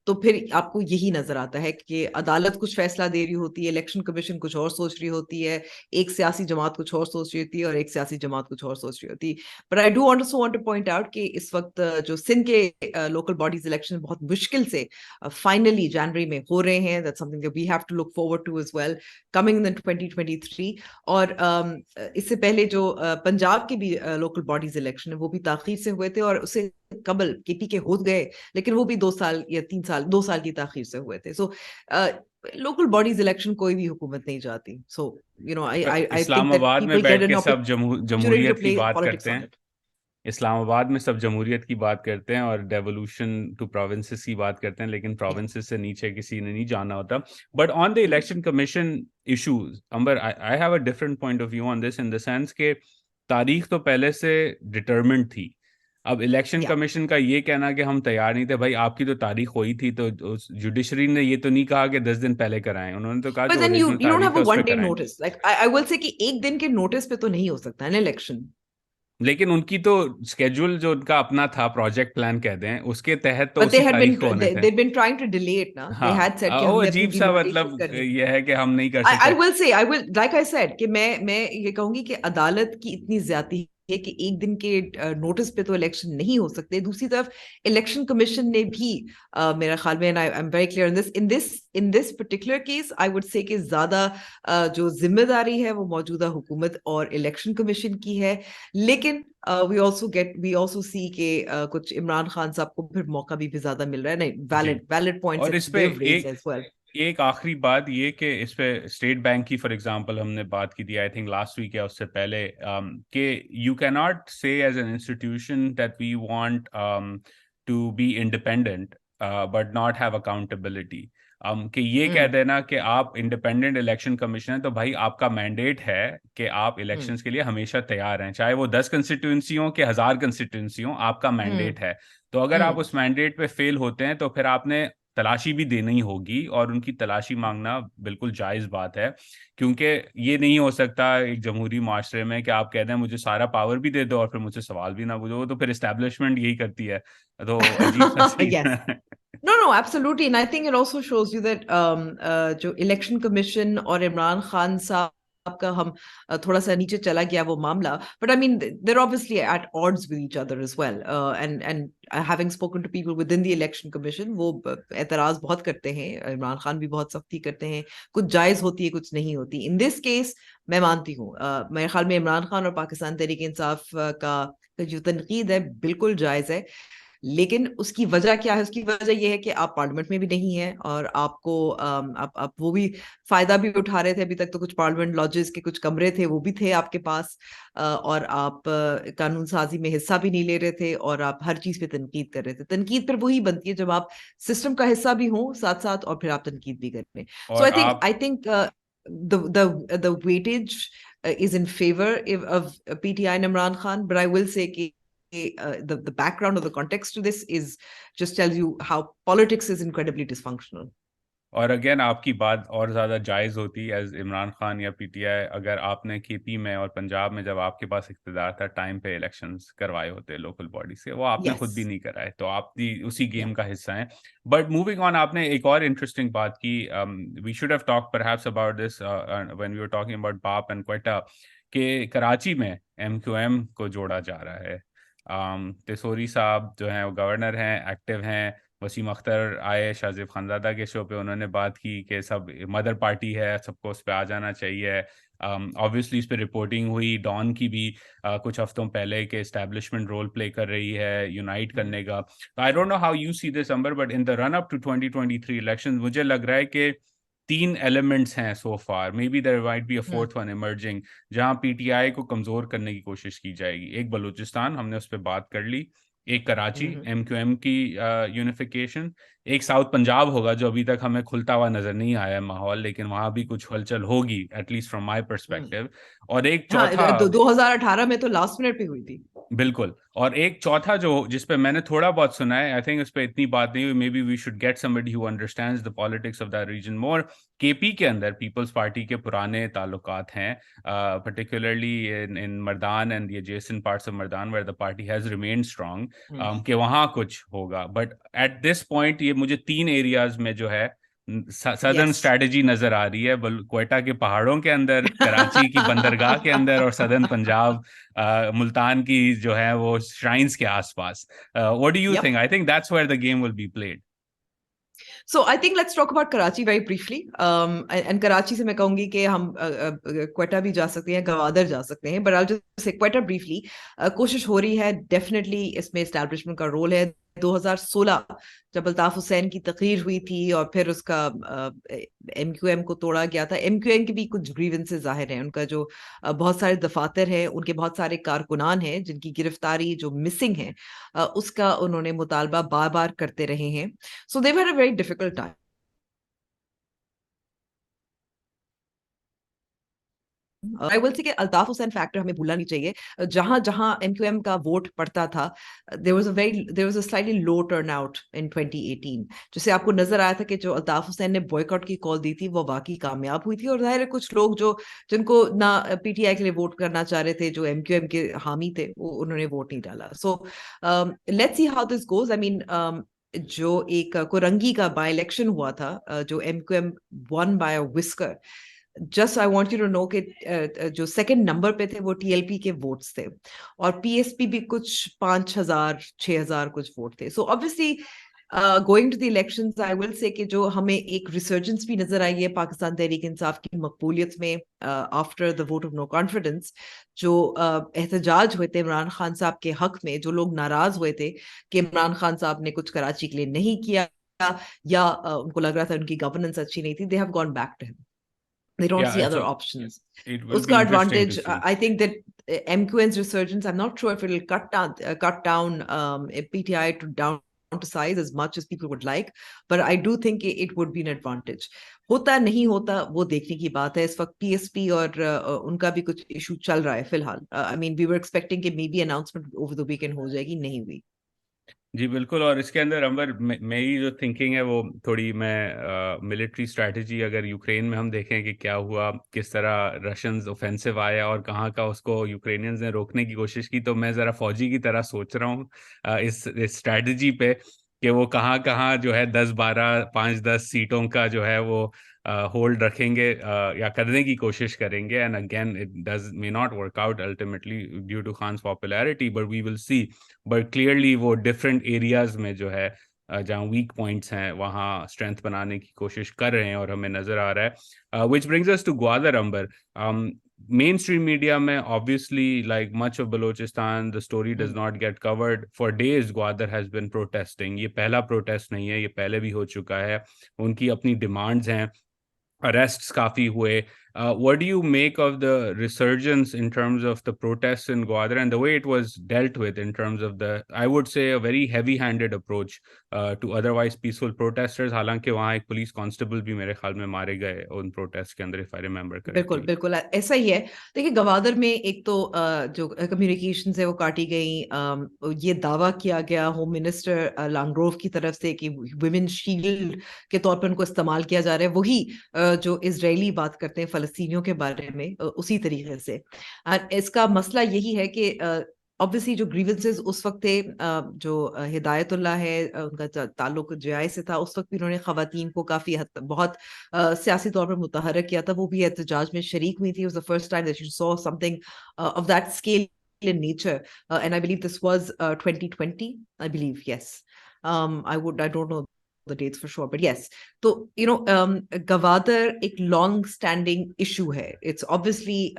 तो फिर आपको यही नजर आता है कि अदालत कुछ फैसला दे रही होती है, इलेक्शन कमीशन कुछ और सोच रही होती है, एक सियासी जमात कुछ और सोच रही होती है और एक सियासी जमात कुछ और सोच रही होती है। But I do also want two point out कि इस वक्त जो सिंध के लोकल बॉडीज इलेक्शन बहुत मुश्किल से फाइनली जनवरी में हो रहे हैं, that's something that we have to look forward to as well coming in 2023। और इससे पहले जो पंजाब के भी लोकल बॉडीज इलेक्शन है वो भी ताखीर से हुए थे, और उससे कबल केपी के हो गए, लेकिन वो भी 2 साल या 3 साल, 2 साल की ताखीर से हुए थे। सो लोकल बॉडीज इलेक्शन कोई भी हुकूमत नहीं चाहती। सो आई थिंक दैट इस्लामाबाद में पीपल गेट बैठ एन के सब अपॉर्चुनिटी टू जमहूरियत की प्ले बात करते पॉलिटिक्स ऑन हैं। इट। इस्लामाबाद में सब जमहूरियत की बात करते हैं और डेवोल्यूशन टू प्रोविंसेस की बात करते हैं, लेकिन प्रोविंसेस से नीचे किसी ने नहीं जाना होता। But on the election commission issues, Ambar, I have a different point of view on this, in the sense के तारीख तो पहले से डिटर्मिन्ड थी। अब इलेक्शन या कमीशन का ये कहना कि हम तैयार नहीं थे, भाई आपकी तो तारीख हुई थी, तो जुडिशरी ने ये तो नहीं कहा कि 10 दिन पहले कराएं, उन्होंने तो कहा बट जो then you original you don't तारीख हैव है अ उस पर वन डे कराएं। Notice, like I will say कि एक दिन के नोटिस पे तो नहीं हो सकता है ना इलेक्शन। लेकिन उनकी तो स्केड्यूल जो उनका अपना था, प्रोजेक्ट प्लान कहते हैं, उसके तहत तो बट दे उसी हैड बीन तारीख को होने थे। they've been trying to delay it ना, they had हाँ, said कि वो हमने अपनी अजीब सा डिलिमिटेशन मतलब करनी। यह है कि हम नहीं कर I सकते। will say, I will, like I said, कि मैं ये कहूंगी कि अदालत की इतनी ज्यादती है कि एक दिन के नोटिस पे तो इलेक्शन नहीं हो सकते। दूसरी तरफ इलेक्शन कमीशन ने भी मेरा ख्याल में, I am very clear in this particular case, I would say कि ज्यादा जो जिम्मेदारी है वो मौजूदा हुकूमत और इलेक्शन कमीशन की है। लेकिन वी आल्सो सी के कुछ इमरान खान साहब को फिर मौका भी ज्यादा मिल रहा है। नहीं, जी। वैलिड पॉइंट्स और दैट इस पे देव रेज्ड एक एज वेल। एक आखिरी बात ये कि इस पे स्टेट बैंक की फॉर एग्जांपल हमने बात की थी, आई थिंक लास्ट वीक या उससे पहले, कि you can not say as an institution that we want to be independent but not have accountability. कि ये कह हम्म। देना कि आप इंडिपेंडेंट इलेक्शन कमीशन है तो भाई आपका मैंडेट है कि आप हम्म। इलेक्शंस के लिए हमेशा तैयार हैं, चाहे वो 10 कंस्टिट्यूंसी हो कि 1000 कंस्टिट्यूंसी हो, आपका हम्म। मैंडेट है। तो अगर आप हम्म। उस मैंडेट पे फेल होते हैं तो फिर आपने तलाशी भी देनी होगी, और उनकी तलाशी मांगना बिल्कुल जायज़ बात है। क्योंकि ये नहीं हो सकता एक जमहूरी माशरे में कि आप कह दें मुझे सारा पावर भी दे दो और फिर मुझसे सवाल भी ना पूछो, तो फिर इस्टेब्लिशमेंट यही करती है। तो अजीब सा सीन Yes. है। No, absolutely. And I think it also shows you that जो इलेक्शन कमीशन और इमरान खान साहब का हम थोड़ा सा नीचे चला गया वो मामला, but I mean they're obviously at odds with each other as well. And having spoken to people within the election commission, वो एतराज बहुत करते हैं, इमरान खान भी बहुत सख्ती करते हैं, कुछ जायज होती है कुछ नहीं होती। इन दिस केस मैं मानती हूँ, मेरे ख्याल में इमरान खान और पाकिस्तान तहरीक इंसाफ का जो तनकीद है बिल्कुल जायज है। लेकिन उसकी वजह क्या है? उसकी वजह यह है कि आप पार्लियामेंट में भी नहीं है और आपको आप वो भी फायदा भी उठा रहे थे। अभी तक तो कुछ पार्लियामेंट लॉजेस के कुछ कमरे थे वो भी थे आपके पास, और आप कानून साजी में हिस्सा भी नहीं ले रहे थे और आप हर चीज पे तनकीद कर रहे थे। तनकीद पर वही बनती है जब आप सिस्टम का हिस्सा भी हो साथ साथ और फिर आप तनकीद भी कर रहे हैं। सो और I think the weightage is in favor of PTI and Imran Khan, but I will say कि the background or the context to this is just tells you how politics is incredibly dysfunctional. और again आपकी बात और ज़्यादा जायज़ होती as Imran Khan या PTI अगर आपने केपी में और पंजाब में जब आपके पास इक़्तिदार था टाइम पे इलेक्शंस करवाए होते लोकल बॉडी से, वो आपने खुद भी Yes. नहीं कराए, तो आप भी उसी Yeah. गेम का हिस्सा हैं। बट मूविंग ऑन, आपने एक और इंटरेस्टिंग बात की, we should have talk perhaps about this when we were talking about BAP and Quetta, कि कराची में एमक्यूएम को जोड़ा जा रहा है। तिसोरी साहब जो हैं वो गवर्नर हैं, एक्टिव हैं। वसीम अख्तर आए शाहजेब खानजादा के शो पे, उन्होंने बात की कि सब मदर पार्टी है, सबको उस पर आ जाना चाहिए। ऑब्वियसली इस पे रिपोर्टिंग हुई डॉन की भी कुछ हफ्तों पहले कि इस्टेब्लिशमेंट रोल प्ले कर रही है यूनाइट Mm. करने का। I don't know how you see this Ambar, but in the run up to 2023 election मुझे लग रहा है कि तीन एलिमेंट्स हैं so far, may be there might be a Mm. Fourth one emerging, जहां पीटीआई को कमजोर करने की कोशिश की जाएगी। एक बलूचिस्तान, हमने उस पर बात कर ली। एक कराची Mhm. एमक्यूएम की यूनिफिकेशन। एक साउथ पंजाब होगा जो अभी तक हमें खुलता हुआ नजर नहीं आया है माहौल, लेकिन वहां भी कुछ हलचल होगी at least from my Mm. Perspective. और एक हाँ, चौथा, 2018 में तो लास्ट मिनट पे हुई थी। बिल्कुल, और एक चौथा जो जिस पे मैंने थोड़ा बहुत सुना है, आई थिंक उस पे इतनी बात नहीं हुई, may B we should get somebody who understands the politics of that region more. KP के अंदर पीपल्स पार्टी के पुराने ताल्लुकात हैं, particularly in Mardan and the adjacent parts of Mardan where the party has remained Mm. Strong, कि वहाँ कुछ होगा। बट एट दिस पॉइंट ये मुझे तीन एरियाज में जो है सदर्न Yes. स्ट्रैटेजी नजर आ रही है, क्वेटा के पहाड़ों के अंदर, कराची की बंदरगाह के अंदर, और सदर्न पंजाब मुल्तान की जो है वो श्राइन्स के आसपास। What do you Yep. Think? I think that's where the game will be played. So I think let's talk about Karachi very briefly. And Karachi से मैं कहूंगी कि हम क्वेटा भी जा सकते हैं, गवादर जा सकते हैं, but I'll just say Quetta briefly. कोशिश हो रही है, डेफिनेटली इसमें एस्टैब्लिशमेंट का रोल है। 2016 जब अल्ताफ हुसैन की तकरीर हुई थी और फिर उसका एमक्यूएम को तोड़ा गया था। एमक्यूएम के भी कुछ ग्रीवेंसेस जाहिर हैं, उनका जो बहुत सारे दफातर हैं, उनके बहुत सारे कारकुनान हैं जिनकी गिरफ्तारी जो मिसिंग है, उसका उन्होंने मुतालबा बार बार करते रहे हैं। So they've had a very difficult time. I will say कि अल्ताफ हुसैन फैक्टर हमें भूलना नहीं चाहिए। जहां जहां एमक्यूएम का वोट पड़ता था, there was a slightly low turnout in 2018, जिससे आपको नजर आया था कि जो अल्ताफ हुसैन ने बॉयकॉट की कॉल दी थी वो वाकई कामयाब हुई थी। और जाहिर है कुछ लोग जो जिनको ना पीटीआई के लिए वोट करना चाह रहे थे, जो एमक्यूएम के हामी थे, वो उन्होंने वोट नहीं डाला। So let's see how this goes. I mean जो एक कोरंगी का बाय इलेक्शन हुआ था, जो MQM won by whisker, just I want you to know कि जो सेकंड नंबर पे थे वो टीएलपी के वोट्स थे, और पीएसपी भी कुछ 5,000 6,000 कुछ वोट थे। So obviously going to the elections I will say कि जो हमें एक रिसर्जेंस भी नजर आई है पाकिस्तान तहरीक इंसाफ की मकबूलियत में after the vote of no confidence. जो एहतजाज हुए थे इमरान खान साहब के हक में, जो लोग नाराज हुए थे कि इमरान खान साहब ने कुछ कराची के लिए नहीं किया, या उनको लग रहा था उनकी गवर्नेंस अच्छी नहीं थी, they have gone back to him, they don't Yeah, see it's other a, options. it will be Uska interesting to advantage, see. I think that MQN's resurgence, I'm not sure if it'll cut down PTI to size as much as people would like, but I do think it would be an advantage. होता नहीं होता वो देखने की बात है। इस वक्त पीएसपी और उनका भी कुछ इशू चल रहा है फिलहाल। I mean we were expecting कि may be announcement over the weekend हो जाएगी, नहीं हुई। जी बिल्कुल। और इसके अंदर अंबर मेरी जो थिंकिंग है वो थोड़ी, मैं मिलिट्री स्ट्रैटेजी, अगर यूक्रेन में हम देखें कि क्या हुआ, किस तरह रशियंस ऑफेंसिव आया और कहाँ का उसको यूक्रेनियंस ने रोकने की कोशिश की, तो मैं ज़रा फौजी की तरह सोच रहा हूँ इस स्ट्रैटेजी पे कि वो कहाँ कहाँ जो है 10-12 5-10 सीटों का जो है वो होल्ड रखेंगे या करने की कोशिश करेंगे। And again it does may not work out ultimately due to Khan's popularity, but we will see. But clearly वो डिफरेंट एरियाज में जो है जहाँ वीक पॉइंट्स हैं वहाँ स्ट्रेंथ बनाने की कोशिश कर रहे हैं और हमें नजर आ रहा है। Which brings us to Gwadar Ambar. Mainstream media में obviously like much of Balochistan the story does not get covered for days. Gwadar has been protesting, ये पहला प्रोटेस्ट नहीं है, ये पहले भी हो चुका है। उनकी अपनी डिमांड्स हैं, arrests काफी हुए। What do you make of the resurgence in terms of the protests in Gwadar and the way it was dealt with in terms of the, I would say, a very heavy-handed approach to otherwise peaceful protesters? हालांकि वहाँ एक police constable भी मेरे ख्याल में मारे गए उन प्रोटेस्ट के अंदर, if I remember बिल्कुल correctly. बिल्कुल ऐसा ही है। देखिए गवादर में एक तो जो कम्युनिकेशंस है वो काटी गई। ये दावा किया गया होम मिनिस्टर लांग्रोव की तरफ से कि वुमेन शील्ड के तौर पर उनको इस्तेमाल किया जा रहा है, वही जो इजरायली बात करते हैं फलस्तीनियों के बारे में, उसी तरीके से। इसका मसला यही है कि ऑब्वियसली जो ग्रीवेंसेस उस वक्त थे, जो हिदायतुल्लाह है उनका ताल्लुक जेआई से था, उस वक्त भी उन्होंने खवातीन को काफी हद बहुत सियासी तौर पर मुतहरक किया था, वो भी एहतजाज में शरीक हुई थी। It was the first time that you saw something of that scale in nature, and I believe this was 2020, I believe, yes. I don't know the dates for sure, but yes. तो गवादर एक long standing issue है। It's obviously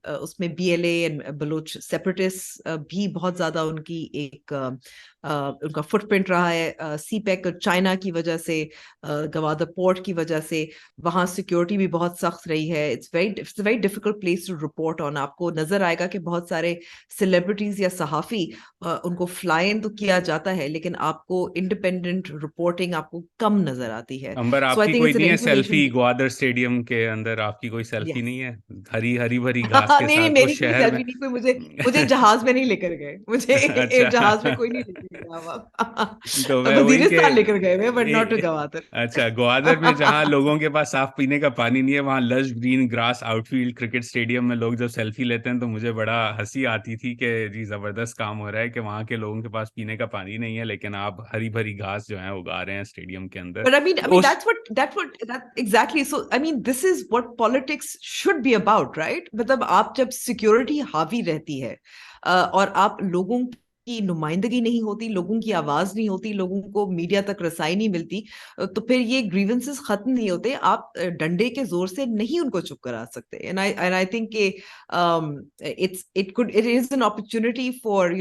उसमें BLA and Bloch separatist भी बहुत ज्यादा उनकी एक उनका फुटप्रिंट रहा है। सीपैक चाइना की वजह से, गवादर पोर्ट की वजह से वहां सिक्योरिटी भी बहुत सख्त रही है। It's very difficult place to report on. आपको नजर आएगा कि बहुत सारे सेलिब्रिटीज या सहाफी, उनको फ्लाई इन तो किया जाता है, लेकिन आपको इंडिपेंडेंट रिपोर्टिंग आपको कम नजर आती है। अंबर, सो आई आपकी थिंक कोई इट्स एन नहीं है इंफॉर्मेशन। सेल्फी ग्वादर स्टेडियम के अंदर? आपकी कोई सेल्फी यस। नहीं है हरी हरी भरी घास के नहीं नहीं, साथ मेरी उस कोई शहर में? सेल्फी नहीं, कोई मुझे मुझे जहाज में नहीं लेकर गए, मुझे जहाज में अच्छा। कोई नहीं लेकर गया तो वहाँ। मैं वही के वजीरिस्तान लेकर गए बट नॉट टू ए, गवादर। अच्छा, ग्वादर में जहाँ लोगों के पास साफ पीने का पानी नहीं है, वहाँ lush green grass outfield cricket stadium में लोग जब सेल्फी लेते हैं तो मुझे बड़ा हंसी आती थी कि जी जबरदस्त काम हो रहा है कि वहाँ के लोगों के पास पीने का पानी नहीं है, लेकिन आप हरी भरी घास जो है उगा रहे हैं स्टेडियम के अंदर। But I तो mean, उस that exactly. So I mean, this is what politics should be about, right? मतलब आप जब सिक्योरिटी हावी रहती है, और आप लोगों की नुमाइंदगी नहीं होती, लोगों की आवाज नहीं होती, लोगों को मीडिया तक रसाई नहीं मिलती, तो फिर ये ग्रीवेंसेस खत्म नहीं होते। आप डंडे के जोर से नहीं उनको चुप करा सकते। एंड आई थिंक कि it is an opportunity for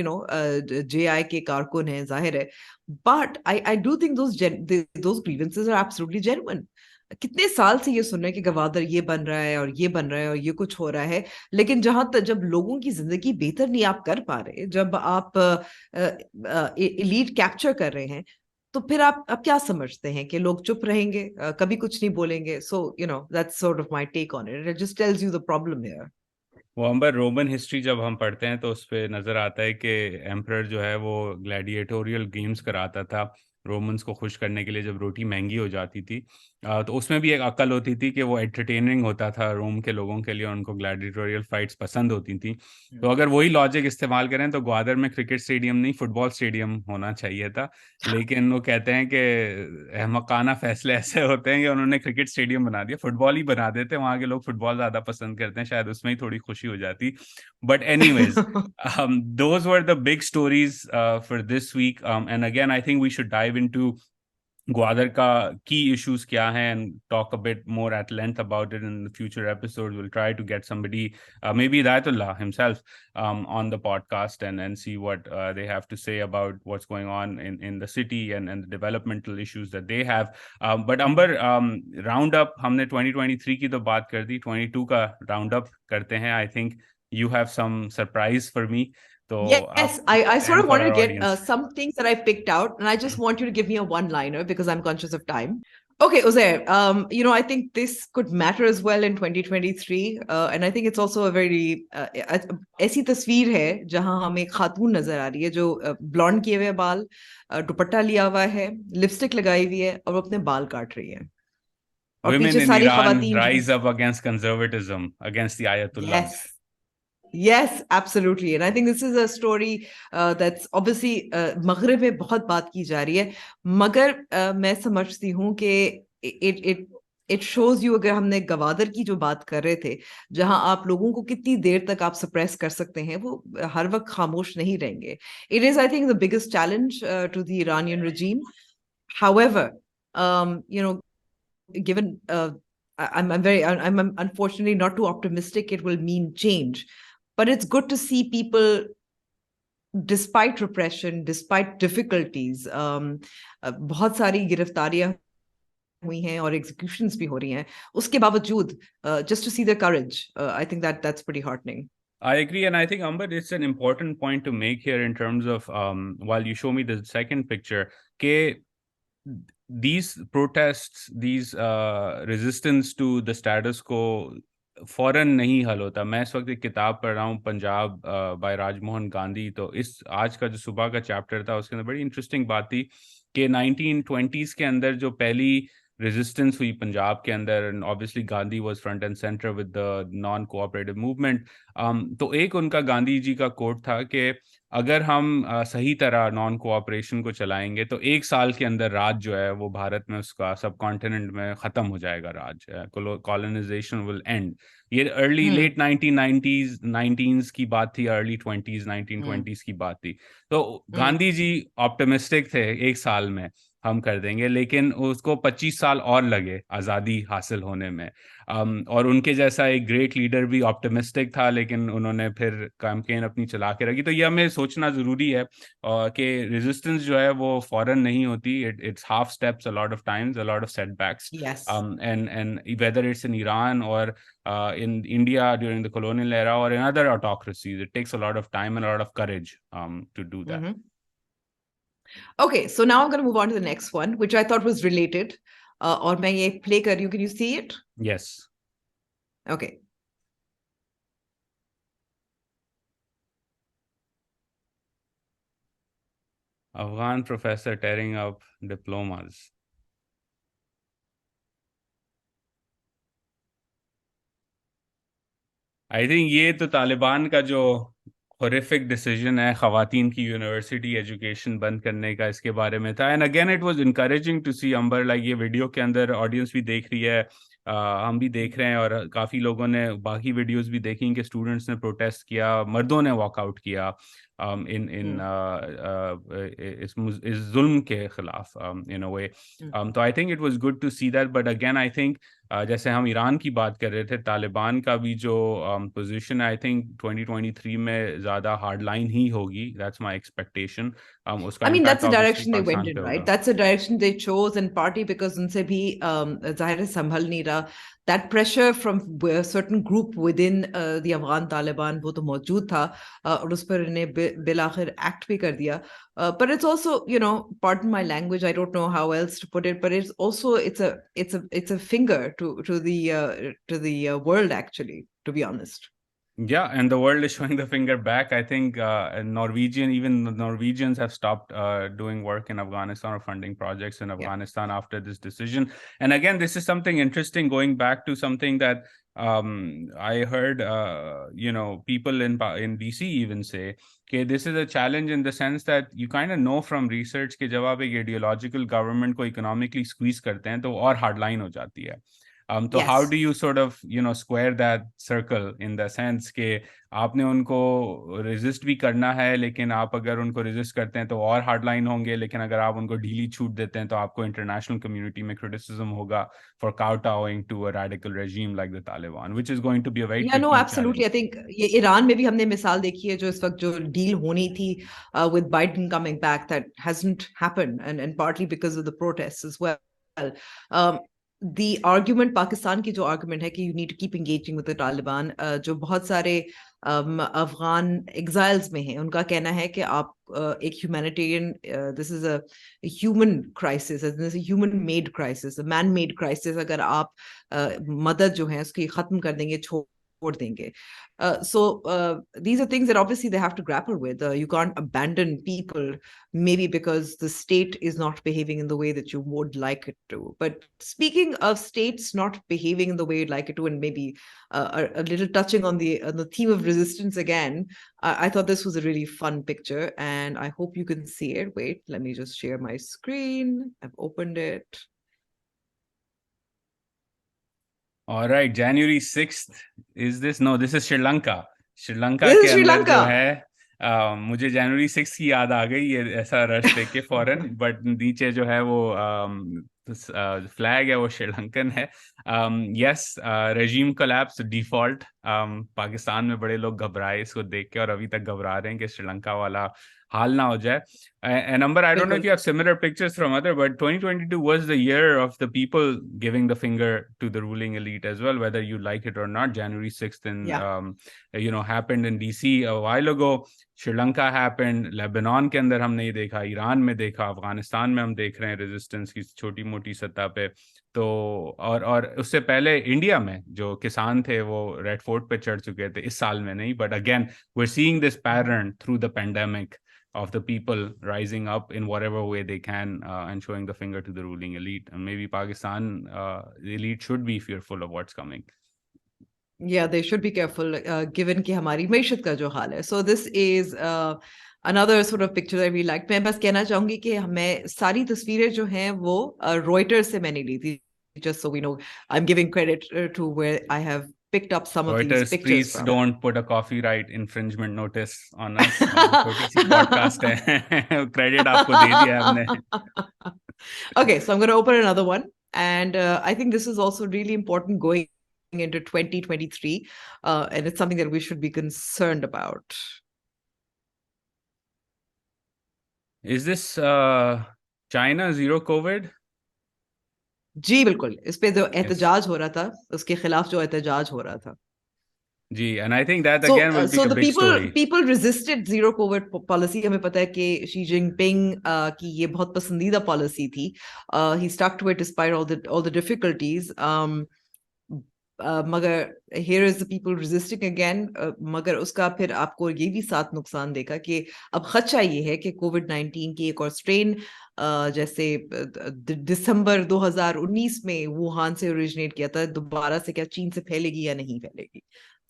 JI के कारकुन है, जाहिर है, but I do think those grievances are absolutely genuine. कितने साल से ये सुन रहे हैं कि गवादर ये बन रहा है और ये बन रहा है और ये कुछ हो रहा है, लेकिन जहां तक जब लोगों की जिंदगी बेहतर नहीं आप कर पा रहे, जब आप लीड कैप्चर कर रहे हैं, तो फिर आप क्या समझते हैं कि लोग चुप रहेंगे, कभी कुछ नहीं बोलेंगे? So that's sort of my take on it. It just tells you the problem here. वो अंबर, रोमन हिस्ट्री जब हम पढ़ते हैं तो उस पे नजर आता है कि एम्परर जो है वो ग्लैडिएटोरियल गेम्स कराता था रोमन्स को खुश करने के लिए जब रोटी महंगी हो जाती थी, तो उसमें भी एक अक्ल होती थी कि वो एंटरटेनिंग होता था रोम के लोगों के लिए, उनको ग्लैडिएटोरियल फाइट्स पसंद होती थी। तो अगर वही लॉजिक इस्तेमाल करें तो ग्वादर में क्रिकेट स्टेडियम नहीं, फुटबॉल स्टेडियम होना चाहिए था। लेकिन वो कहते हैं कि अहमकाना फैसले ऐसे होते हैं कि उन्होंने क्रिकेट स्टेडियम बना दिया, फुटबॉल ही बना देते, वहाँ के लोग फुटबॉल ज़्यादा पसंद करते हैं, शायद उसमें ही थोड़ी खुशी हो जाती। But anyways, those were the big stories for this week. And again, I think we should dive into Gwadar ka key issues kya hai and talk a bit more at length about it in the future episodes. We'll try to get somebody, maybe Hidayatullah himself, on the podcast and see what they have to say about what's going on in the city and the developmental issues that they have. But Amber, roundup, हमने 2023 की तो बात कर दी, 22 का roundup करते हैं. I think you have some surprise for me. So Yes, I sort and of for wanted to our get audience. some things that I picked out, and I just want you to give me a one-liner because I'm conscious of time. Okay, Uzair, I think this could matter as well in 2023, and I think it's also a very ऐसी तस्वीर है जहां हमें एक खातून नजर आ रही है जो ब्लॉन्ड किए हुए बाल, दुपट्टा लिया हुआ है, लिपस्टिक लगाई हुई है और वो अपने बाल काट रही है और Women पीछे in सारी Iran खवातीन जो rise up against conservatism, against the Ayatollahs. Yes. Yes, absolutely. And I think this is a story that's obviously मगरिब में बहुत बात की जा रही है, मगर मैं समझती हूँ कि it it it shows you, अगर हमने गवादर की जो बात कर रहे थे, जहां आप लोगों को कितनी देर तक आप सप्रेस कर सकते हैं, वो हर वक्त खामोश नहीं रहेंगे. It is, I think, the biggest challenge to the Iranian regime. However, given I'm unfortunately not too optimistic it will mean change, but it's good to see people, despite repression, despite difficulties, बहुत सारी गिरफ्तारियां हुई हैं और executions भी हो रही हैं, उसके बावजूद just to see their courage, I think that's pretty heartening. I agree, and I think, Amber, it's an important point to make here in terms of, while you show me the second picture, ke these protests, these resistance to the status quo फौरन नहीं हल होता. मैं इस वक्त एक किताब पढ़ रहा हूँ, पंजाब बाय राजमोहन गांधी. तो इस आज का जो सुबह का चैप्टर था उसके अंदर बड़ी इंटरेस्टिंग बात थी कि 1920s के अंदर जो पहली रेजिस्टेंस हुई पंजाब के अंदर, and obviously Gandhi was front end centre with the non cooperative movement. तो एक उनका गांधी जी का कोट था कि अगर हम सही तरह नॉन कोऑपरेशन को चलाएंगे तो 1 साल के अंदर राज जो है वो भारत में, उसका सब कॉन्टिनेंट में ख़त्म हो जाएगा राज, कॉलोनाइजेशन विल एंड. ये अर्ली लेट 1990s की बात थी, अर्ली 20s 1920s की बात थी. तो गांधी जी ऑप्टिमिस्टिक थे 1 साल में हम कर देंगे, लेकिन उसको 25 साल और लगे आज़ादी हासिल होने में. और उनके जैसा एक ग्रेट लीडर भी ऑप्टिमिस्टिक था, लेकिन उन्होंने फिर कैंपेन अपनी चला के रखी. तो ये हमें सोचना ज़रूरी है कि रेजिस्टेंस जो है वो फ़ौरन नहीं होती. It's half steps, a lot of times, a lot of setbacks. Yes. And whether it's in Iran or in India during the colonial era or in other autocracies, it takes a lot of time and a lot of courage to do that. Okay, so now I'm going to move on to the next one, which I thought was related. और मैं ये play कर रही हूँ. Can you see it? Yes. Okay. Afghan professor tearing up diplomas. I think ये तो तालिबान का जो हॉरिफिक डिसीजन है ख़वातीन की यूनिवर्सिटी एजुकेशन बंद करने का, इसके बारे में था. And again it was encouraging to see, Ambar, like ये वीडियो के अंदर ऑडियंस भी देख रही है, हम भी देख रहे हैं, और काफ़ी लोगों ने बाकी वीडियोस भी देखी कि स्टूडेंट्स ने प्रोटेस्ट किया, मर्दों ने वॉकआउट किया इन इस जुल्म के खिलाफ इन अ वे. तो I think it was good to see that. But again I think जैसे हम ईरान की बात कर रहे थे, तालिबान का भी जो पोजीशन है, आई थिंक 2023 में ज़्यादा हार्ड लाइन ही होगी. That's my expectation. उसका I mean, impact that's the obviously direction they went Pakistan in, पे right? होगा. That's the direction they chose, and partly because उनसे भी ज़ाहिर है संभल नहीं रहा. That pressure from a certain group within the Afghan Taliban वो तो मौजूद था, और उस पर इन्हें बिलाखिर एक्ट भी कर दिया. But it's also, pardon my language, I don't know how else to put it, but it's also it's a finger to the world, actually, to be honest. Yeah, and the world is showing the finger back. I think even the Norwegians have stopped doing work in Afghanistan or funding projects in Yeah. Afghanistan after this decision. And again, this is something interesting, going back to something that I heard, people in DC even say, okay, this is a challenge in the sense that you kind of know from research कि जब आप एक ideological government को economically squeeze करते हैं तो और hardline हो जाती है. So how Yes. do you sort of square that circle in the sense कि आपने उनको resist भी करना है, लेकिन आप अगर उनको resist करते हैं तो और hardline होंगे, लेकिन अगर आप उनको ढीली छूट देते हैं तो आपको international community में criticism होगा for kowtowing to a radical regime like the Taliban, which is going to be a very या no tricky absolutely challenge. I think ये ईरान में भी हमने मिसाल देखी है जो इस वक्त जो डील होनी थी with Biden coming back that hasn't happened and partly because of the protests as well the argument Pakistan की जो आर्गुमेंट है कि you need to keep engaging with the Taliban जो बहुत सारे अफगान एग्जाइल्स में हैं उनका कहना है कि आप एक humanitarian this is a human crisis human made crisis man made crisis अगर आप मदद जो है उसकी खत्म कर देंगे छोड़ देंगे so these are things that obviously they have to grapple with you can't abandon people maybe because the state is not behaving in the way that you would like it to but speaking of states not behaving in the way you'd like it to and maybe a little touching on the theme of resistance again I thought this was a really fun picture and I hope you can see it wait let me just share my screen I've opened it. All right, January 6th. Is this? No, this is Sri Lanka. Sri Lanka This के is Sri अंदर जो Lanka. है मुझे जनवरी 6 की याद आ गई, ये ऐसा रश देख के फौरन. बट नीचे जो है वो फ्लैग है वो श्रीलंकन है. Yes, regime collapse default. Pakistan में बड़े लोग घबराए इसको देख के और अभी तक घबरा रहे हैं कि श्रीलंका वाला हाल ना हो जाए. And Amber, I don't know if बिल्कुल. you have similar pictures from other, but 2022 was the year of the people giving the finger to the ruling elite as well, whether you like it or not. January 6th happened in DC a while ago. Sri Lanka happened. Lebanon के अंदर हमने ये देखा, Iran में देखा, अफगानिस्तान में हम देख रहे हैं रेजिस्टेंस की छोटी मोटी सतह पे. तो और उससे पहले इंडिया में जो किसान थे वो रेड फोर्ट पे चढ़ चुके थे, इस साल में नहीं. But again we're seeing this pattern through the pandemic of the people rising up in whatever way they can and showing the finger to the ruling elite. And maybe Pakistan, the elite should be fearful of what's coming. Yeah, they should be careful given कि हमारी मैशत का जो हाल है. So this is another sort of picture that we like. मैं बस कहना चाहूंगी कि हमें सारी तस्वीरें जो हैं वो Reuters से मैंने ली थी. Just so we know, I'm giving credit to where I have picked up some of these Reuters, pictures please from. don't put a copyright infringement notice on us. छोटी सी podcast है. Credit आपको दे दिया हमने. Okay, so I'm going to open another one. And I think this is also really important going into 2023. And it's something that we should be concerned about. Is this China zero COVID? जी बिल्कुल, इस पे जो एहतजाज हो रहा था उसके खिलाफ जो एहतजाज हो रहा था. जी, and I think that So, again will be so a the big story. people resisted zero COVID policy. हमें पता है कि शी जिनपिंग की ये बहुत पसंदीदा पॉलिसी थी. He stuck to it despite all the difficulties. मगर here is the people resisting again. मगर उसका फिर आपको ये भी साथ नुकसान देगा कि अब खदशा ये है कि कोविड-19 की एक और स्ट्रेन जैसे दिसंबर 2019 में वुहान से ओरिजिनेट किया था दोबारा से क्या चीन से फैलेगी या नहीं फैलेगी.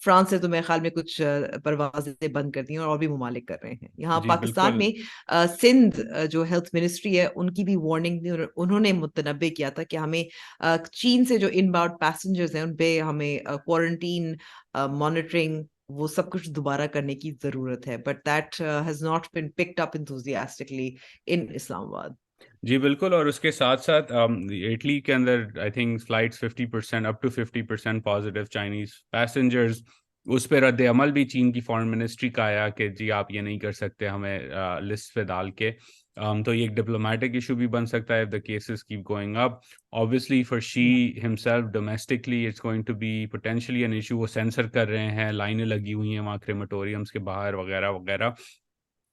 फ्रांस से तो मेरे ख्याल में कुछ परवाजें बंद कर दी और भी ममालिक कर रहे हैं. यहाँ जी पाकिस्तान बिल्कुल. में सिंध जो हेल्थ मिनिस्ट्री है उनकी भी वार्निंग थी. उन्होंने मुतनब्बे किया था कि हमें चीन से जो इनबाउंड पैसेंजर्स हैं उन पे हमें क्वारंटीन मॉनिटरिंग वो सब कुछ दोबारा करने की जरूरत है. But that has not been picked up enthusiastically in Islamabad. जी बिल्कुल. और उसके साथ साथ इटली के अंदर I think flights 50% up to 50% positive Chinese passengers. उस पर रद्द अमल भी चीन की फॉरेन मिनिस्ट्री का आया कि जी आप ये नहीं कर सकते हमें लिस्ट पे डाल के. तो ये एक डिप्लोमेटिक इशू भी बन सकता है if the cases keep going up. Obviously for Xi himself domestically it's going to be potentially an issue. वो सेंसर कर रहे हैं, लाइनें लगी हुई हैं वहाँ क्रेमेटोरियम्स के बाहर वगैरह वगैरह.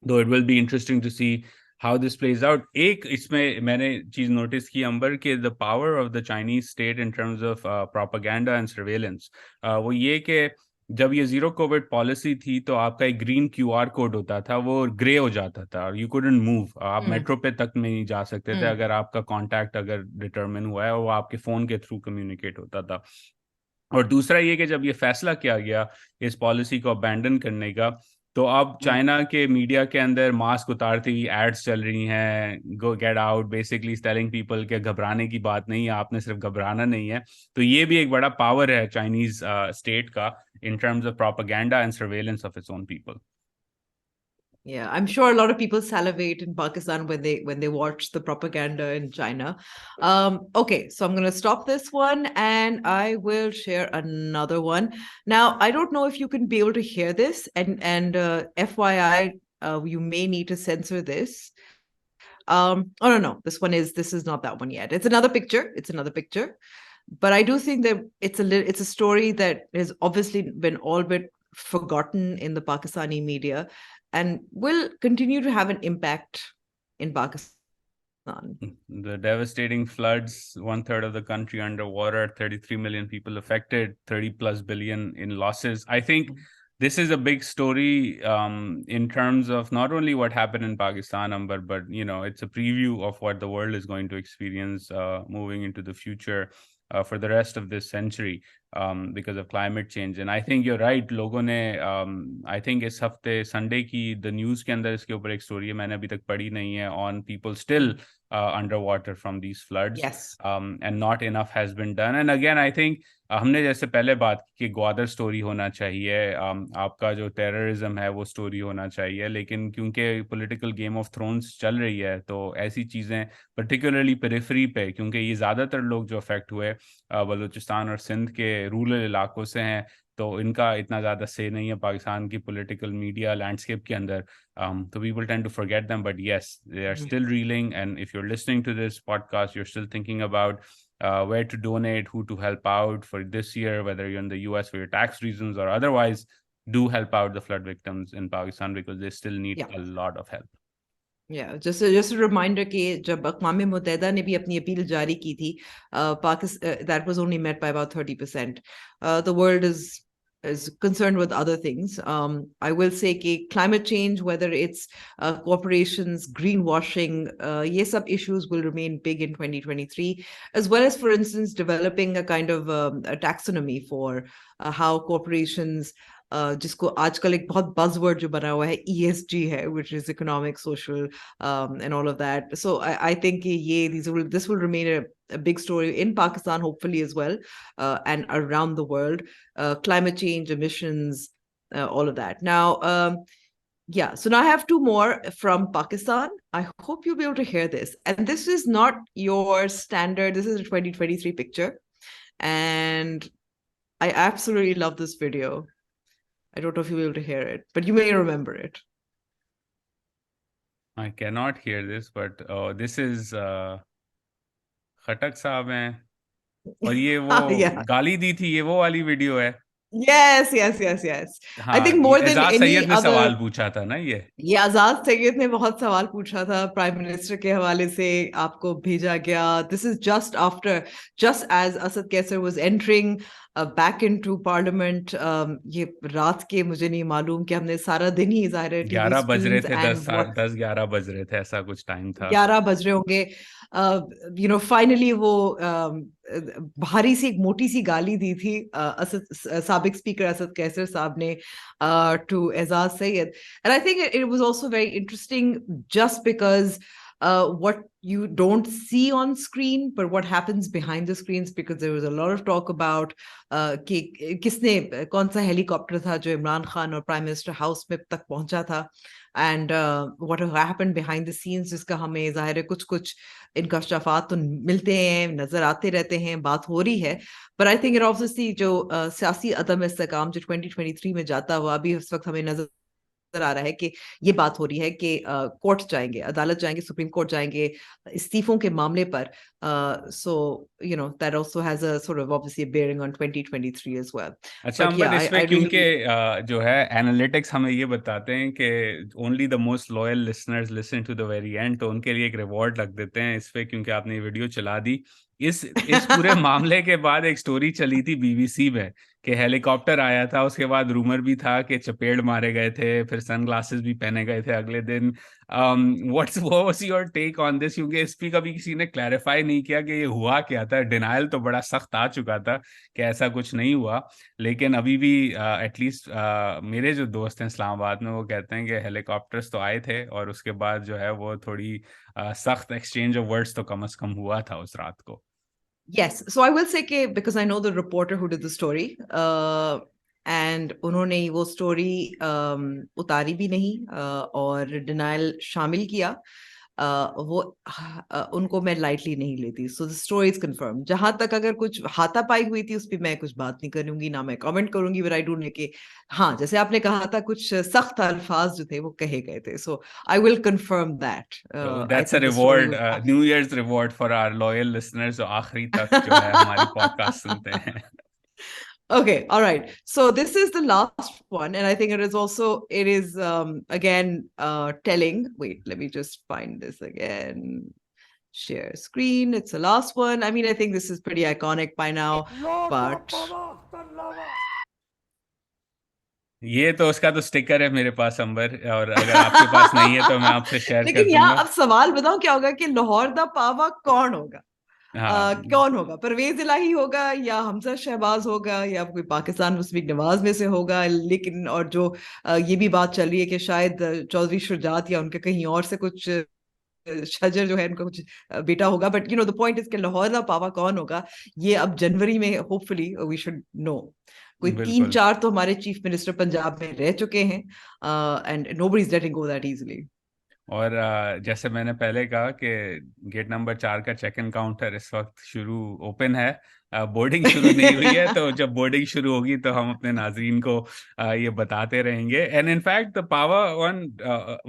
Though it will be interesting to see how this plays out. एक इसमें मैंने चीज नोटिस की अंबर के the power of the Chinese state in terms of propaganda and surveillance. वो ये कि जब ये जीरो कोविड पॉलिसी थी तो आपका एक ग्रीन क्यूआर कोड होता था, वो ग्रे हो जाता था और यू कुडंट मूव, आप हम्म मेट्रो पे तक में नहीं जा सकते थे हम्म अगर आपका कांटेक्ट अगर डिटरमिन हुआ है, और वो आपके फोन के थ्रू कम्युनिकेट होता था। और दूसरा ये कि जब ये फैसला किया गया इस पॉलिसी को अबैंडन करने का, तो अब हम्म चाइना के मीडिया के अंदर मास्क उतारती हुई एड्स चल रही हैं, गो get out, basically telling people के घबराने की बात नहीं है, आपने सिर्फ घबराना नहीं है। तो ये भी एक बड़ा पावर है चाइनीज स्टेट का in terms of propaganda and surveillance of its own people. Yeah, I'm sure a lot of people salivate in Pakistan when they watch the propaganda in China. Okay, so I'm going to stop this one and I will share another one. Now, I don't know if you can be able to hear this, and FYI, you may need to censor this. Oh no, this is not that one yet. It's another picture. It's another picture. But I do think that it's a story that has obviously been all but forgotten in the Pakistani media and will continue to have an impact in Pakistan. The devastating floods, one third of the country underwater, 33 million people affected, 30 plus billion in losses. I think this is a big story in terms of not only what happened in Pakistan, Amber, but it's a preview of what the world is going to experience moving into the future for the rest of this century because of climate change. And I think you're right. लोगों ने I think इस हफ्ते Sunday की the news के अंदर इसके ऊपर एक story है, मैंने अभी तक पढ़ी नहीं है, on people still underwater from these floods. Yes. And not enough has been done. And again, I think हमने जैसे पहले बात की ग्वादर स्टोरी होना चाहिए, आपका जो टेररिज्म है वो स्टोरी होना चाहिए, लेकिन क्योंकि पॉलिटिकल गेम ऑफ थ्रोन्स चल रही है तो ऐसी चीज़ें पर्टिकुलरली पेरिफेरी पे, क्योंकि ये ज़्यादातर लोग जो अफेक्ट हुए बलूचिस्तान और सिंध के रूरल इलाकों से हैं, तो इनका इतना ज़्यादा से नहीं है पाकिस्तान की पॉलिटिकल मीडिया लैंडस्केप के अंदर. So people tend to forget them, but yes, they are still reeling. And if you're listening to this podcast, you're still thinking about where to donate, who to help out for this year, whether you're in the US for your tax reasons or otherwise, do help out the flood victims in Pakistan because they still need a lot of help. Yeah, just a reminder कि जब अक़वाम मुत्तहिदा ने भी अपनी appeal जारी की थी, Pakistan that was only met by about 30%. The world is concerned with other things. I will say कि climate change, whether it's corporations, greenwashing, ये सब issues will remain big in 2023, as well as, for instance, developing a kind of a taxonomy for how corporations जिसको आजकल एक बहुत buzzword जो बना हुआ है ESG है, which is economic, social, and all of that. So I think this will remain a big story in Pakistan, hopefully as well, and around the world. Climate change, emissions, all of that. Now, yeah, so now I have two more from Pakistan. I hope you'll be able to hear this. And this is not your standard, this is a 2023 picture. And I absolutely love this video. I don't know if you'll be able to hear it, but you may remember it. I cannot hear this, but this is खटक साहब हैं और ये वो Yeah. गाली दी थी, ये वो वाली वीडियो है. Yes. I हाँ, think ये more than Ejaz any Syed ने other. सवाल पूछा था ना ये आजाद सैयद ने बहुत सवाल पूछा था प्राइम मिनिस्टर के हवाले से, आपको भेजा गया. This is just as Asad Kaisar was entering back into parliament. ये रात के मुझे नहीं मालूम कि हमने सारा दिन ही जाहिर है टीवी 11 बज रहे स्क्रीन्स थे, एंड 10-11 बज रहे थे, ऐसा कुछ टाइम था. 11 बज रहे होंगे. फाइनली वो भारी सी एक मोटी सी गाली दी थी साबिक स्पीकर असद कैसर साहब ने to Ejaz Syed. And I think it was also very interesting just because what you don't see on screen but what happens behind the screens, because there was a lot of talk about कि किसने कौन सा helicopter था जो इमरान खान और prime minister house में तक पहुंचा था, and what happened behind the scenes, जिसका हमें जाहिर है कुछ कुछ इंकशाफात तो मिलते हैं, नजर आते रहते हैं, बात हो रही है. but I think it obviously जो सियासी अदम इस्तेकाम जो 2023 में जाता हुआ अभी इस वक्त हमें नजर आ रहा है कि ये बात हो रही है कि कोर्ट जाएंगे, अदालत जाएंगे, सुप्रीम कोर्ट जाएंगे इस्तीफों के मामले पर. So that also has a sort of obviously a bearing on 2023 as well. अच्छा But अंबर, yeah, इसमें I क्योंकि really. जो है एनालिटिक्स हमें ये बताते हैं कि only the most loyal listeners listen to the very end, तो उनके लिए एक रिवॉर्ड रख देते हैं इस पे, क्योंकि आपने ये वीडियो चला दी. इस पूरे मामले के बाद एक स्टोरी चली थी बीबीसी में कि हेलीकॉप्टर आया था, उसके बाद रूमर भी था कि चपेड़ मारे गए थे, फिर सनग्लासेस भी पहने गए थे अगले दिन। What was your take on this? क्योंकि इस पे कभी किसी ने क्लैरिफाई नहीं किया कि ये हुआ क्या था। डिनायल तो बड़ा सख्त आ चुका था कि ऐसा कुछ नहीं हुआ, लेकिन अभी भी एटलीस्ट मेरे जो दोस्त हैं इस्लामाबाद में, वो कहते हैं कि हेलीकॉप्टर्स तो आए थे और उसके बाद जो है वो थोड़ी सख्त एक्सचेंज ऑफ वर्ड्स तो कम से कम हुआ था उस रात को। Yes, so I will say कि because I know the reporter who did the story, and उन्होंने वो story उतारी भी नहीं और denial शामिल किया। वो उनको मैं lightly नहीं लेती। So the story is confirmed। जहां तक अगर कुछ हाथापाई हुई थी उस पर मैं कुछ बात नहीं करूंगी, ना मैं comment करूंगी, but I do know कि हाँ, जैसे आपने कहा था कुछ सख्त अल्फाज जो थे वो कहे गए थे। So I will confirm that। So I that's a think the story reward, was New Year's reward for our loyal listeners जो आखिरी तक जो है हमारी पॉडकास्ट सुनते हैं। Okay, all right. So this is the last one, and I think it is again telling. Wait, let me just find this again. Share screen. It's the last one. I mean, I think this is pretty iconic by now, but ये तो उसका तो sticker है मेरे पास अंबर, और अगर आपके पास नहीं है तो मैं आपसे शेयर कर लेकिन यहाँ दूंगा। अब सवाल बताओ क्या होगा कि लाहौर दा पावा कौन होगा? हाँ, कौन होगा? परवेज इलाही होगा या हमजा शहबाज होगा या कोई पाकिस्तान मुस्लिम नवाज में से होगा? लेकिन और जो ये भी बात चल रही है कि शायद चौधरी शुजात या उनके कहीं और से कुछ शजर जो है उनका कुछ बेटा होगा। बट द पॉइंट इज कि लाहौर का पावा कौन होगा ये अब जनवरी में होपफुली वी शुड नो। कोई तीन बिल्कुल। चार तो हमारे चीफ मिनिस्टर पंजाब में रह चुके हैं, and nobody is letting go that easily. और जैसे मैंने पहले कहा कि गेट नंबर 4 का चेक इन काउंटर इस वक्त शुरू ओपन है। बोर्डिंग शुरू नहीं हुई है, तो जब बोर्डिंग शुरू होगी तो हम अपने नाजरीन को ये बताते रहेंगे। And in fact the power one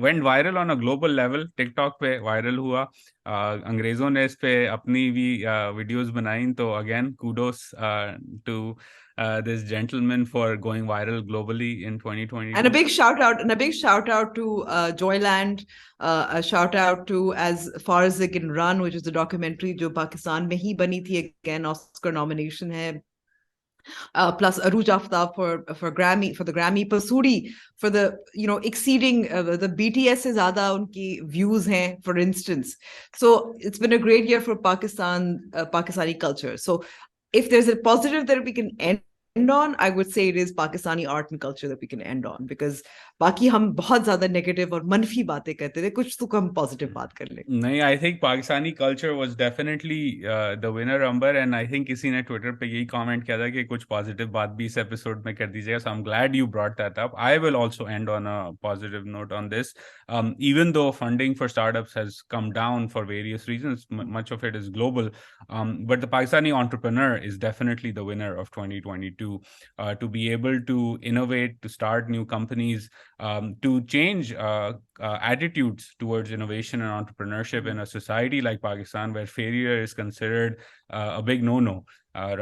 went viral on a global level, TikTok पे वायरल हुआ। अंग्रेजों ने इस पे अपनी भी वीडियोस बनाई, तो again kudos to this gentleman for going viral globally in And a 2022. big shout out, to Joyland, a shout out to As Far as They Can Run, which is a documentary जो पाकिस्तान में ही बनी थी, again Oscar nomination है. Plus Aruj Aftab for the Grammy, Pasuri for the exceeding the BTS से ज़्यादा उनकी views हैं, for instance. So it's been a great year for Pakistani culture. So if there's a positive that we can end on, I would say it is Pakistani art and culture that we can end on, because बाकी हम बहुत ज्यादा negative और मनफी बातें करते थे, कुछ तो हम पॉजिटिव बात कर ले। नहीं, I think Pakistani culture was definitely the winner Ambar, and I think किसी ने ट्विटर पे यही कमेंट किया था कि कुछ पॉजिटिव बात भी इस एपिसोड में कर दीजिएगा। So I am glad you brought that up. I will also end on a positive note on this. even though funding for startups has come down for various reasons, much of it is global, but the Pakistani entrepreneur is definitely the winner of 2022. To be able to innovate, to start new companies, to change attitudes towards innovation and entrepreneurship in a society like Pakistan, where failure is considered a big no-no.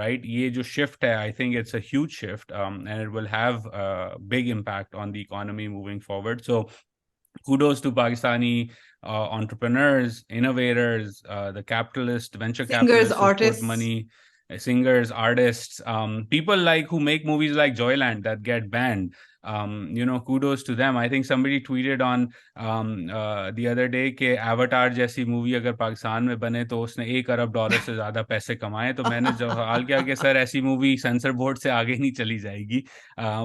Right? ये जो shift है, I think it's a huge shift, and it will have a big impact on the economy moving forward. So kudos to Pakistani entrepreneurs, innovators, the venture Singers, capitalists who've put artists. money, singers, artists, people who make movies like Joyland that get banned. Kudos to them. I think somebody tweeted on the other day कि Avatar जैसी movie अगर पाकिस्तान में बने तो उसने $1 अरब से ज्यादा पैसे कमाए। तो मैंने सवाल किया कि सर ऐसी मूवी सेंसर बोर्ड से आगे नहीं चली जाएगी।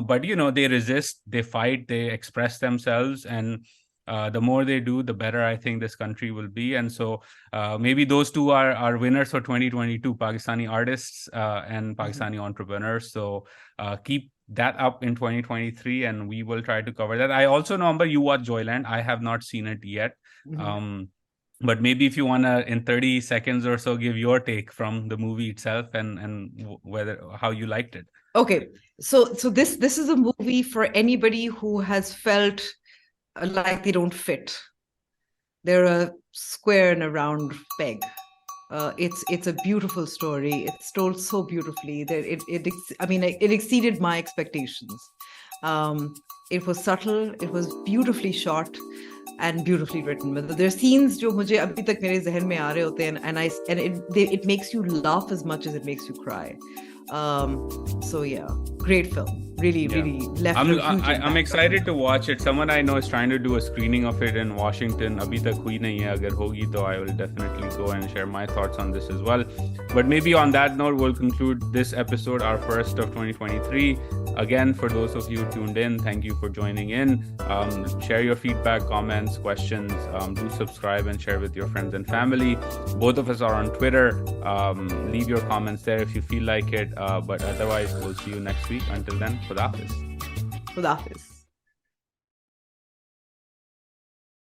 But they resist, they fight, they express themselves, and the more they do, the better I think this country will be. And so maybe those two are winners for 2022, Pakistani artists and Pakistani entrepreneurs. So keep that up in 2023, and we will try to cover that. I also know, Amber, you watch Joyland. I have not seen it yet. But maybe if you want to, in 30 seconds or so, give your take from the movie itself and how you liked it. Okay, so this is a movie for anybody who has felt like they don't fit. They're a square in a round peg. It's a beautiful story. It's told so beautifully that it exceeded my expectations. It was subtle. It was beautifully shot and beautifully written. There are scenes जो मुझे अभी तक मेरे ज़हन में आ रहे होते हैं, and it makes you laugh as much as it makes you cry. So yeah, great film. Really left a huge impact. I'm excited to watch it. Someone I know is trying to do a screening of it in Washington. Abhi tak hui nahi hai. Agar hogi to I will definitely go and share my thoughts on this as well. But maybe on that note, we'll conclude this episode, our first of 2023. Again, for those of you tuned in, thank you for joining in. Share your feedback, comments, questions. Do subscribe and share with your friends and family. Both of us are on Twitter. Leave your comments there if you feel like it. But otherwise, we'll see you next week. Until then, Khuda Hafiz. Khuda Hafiz.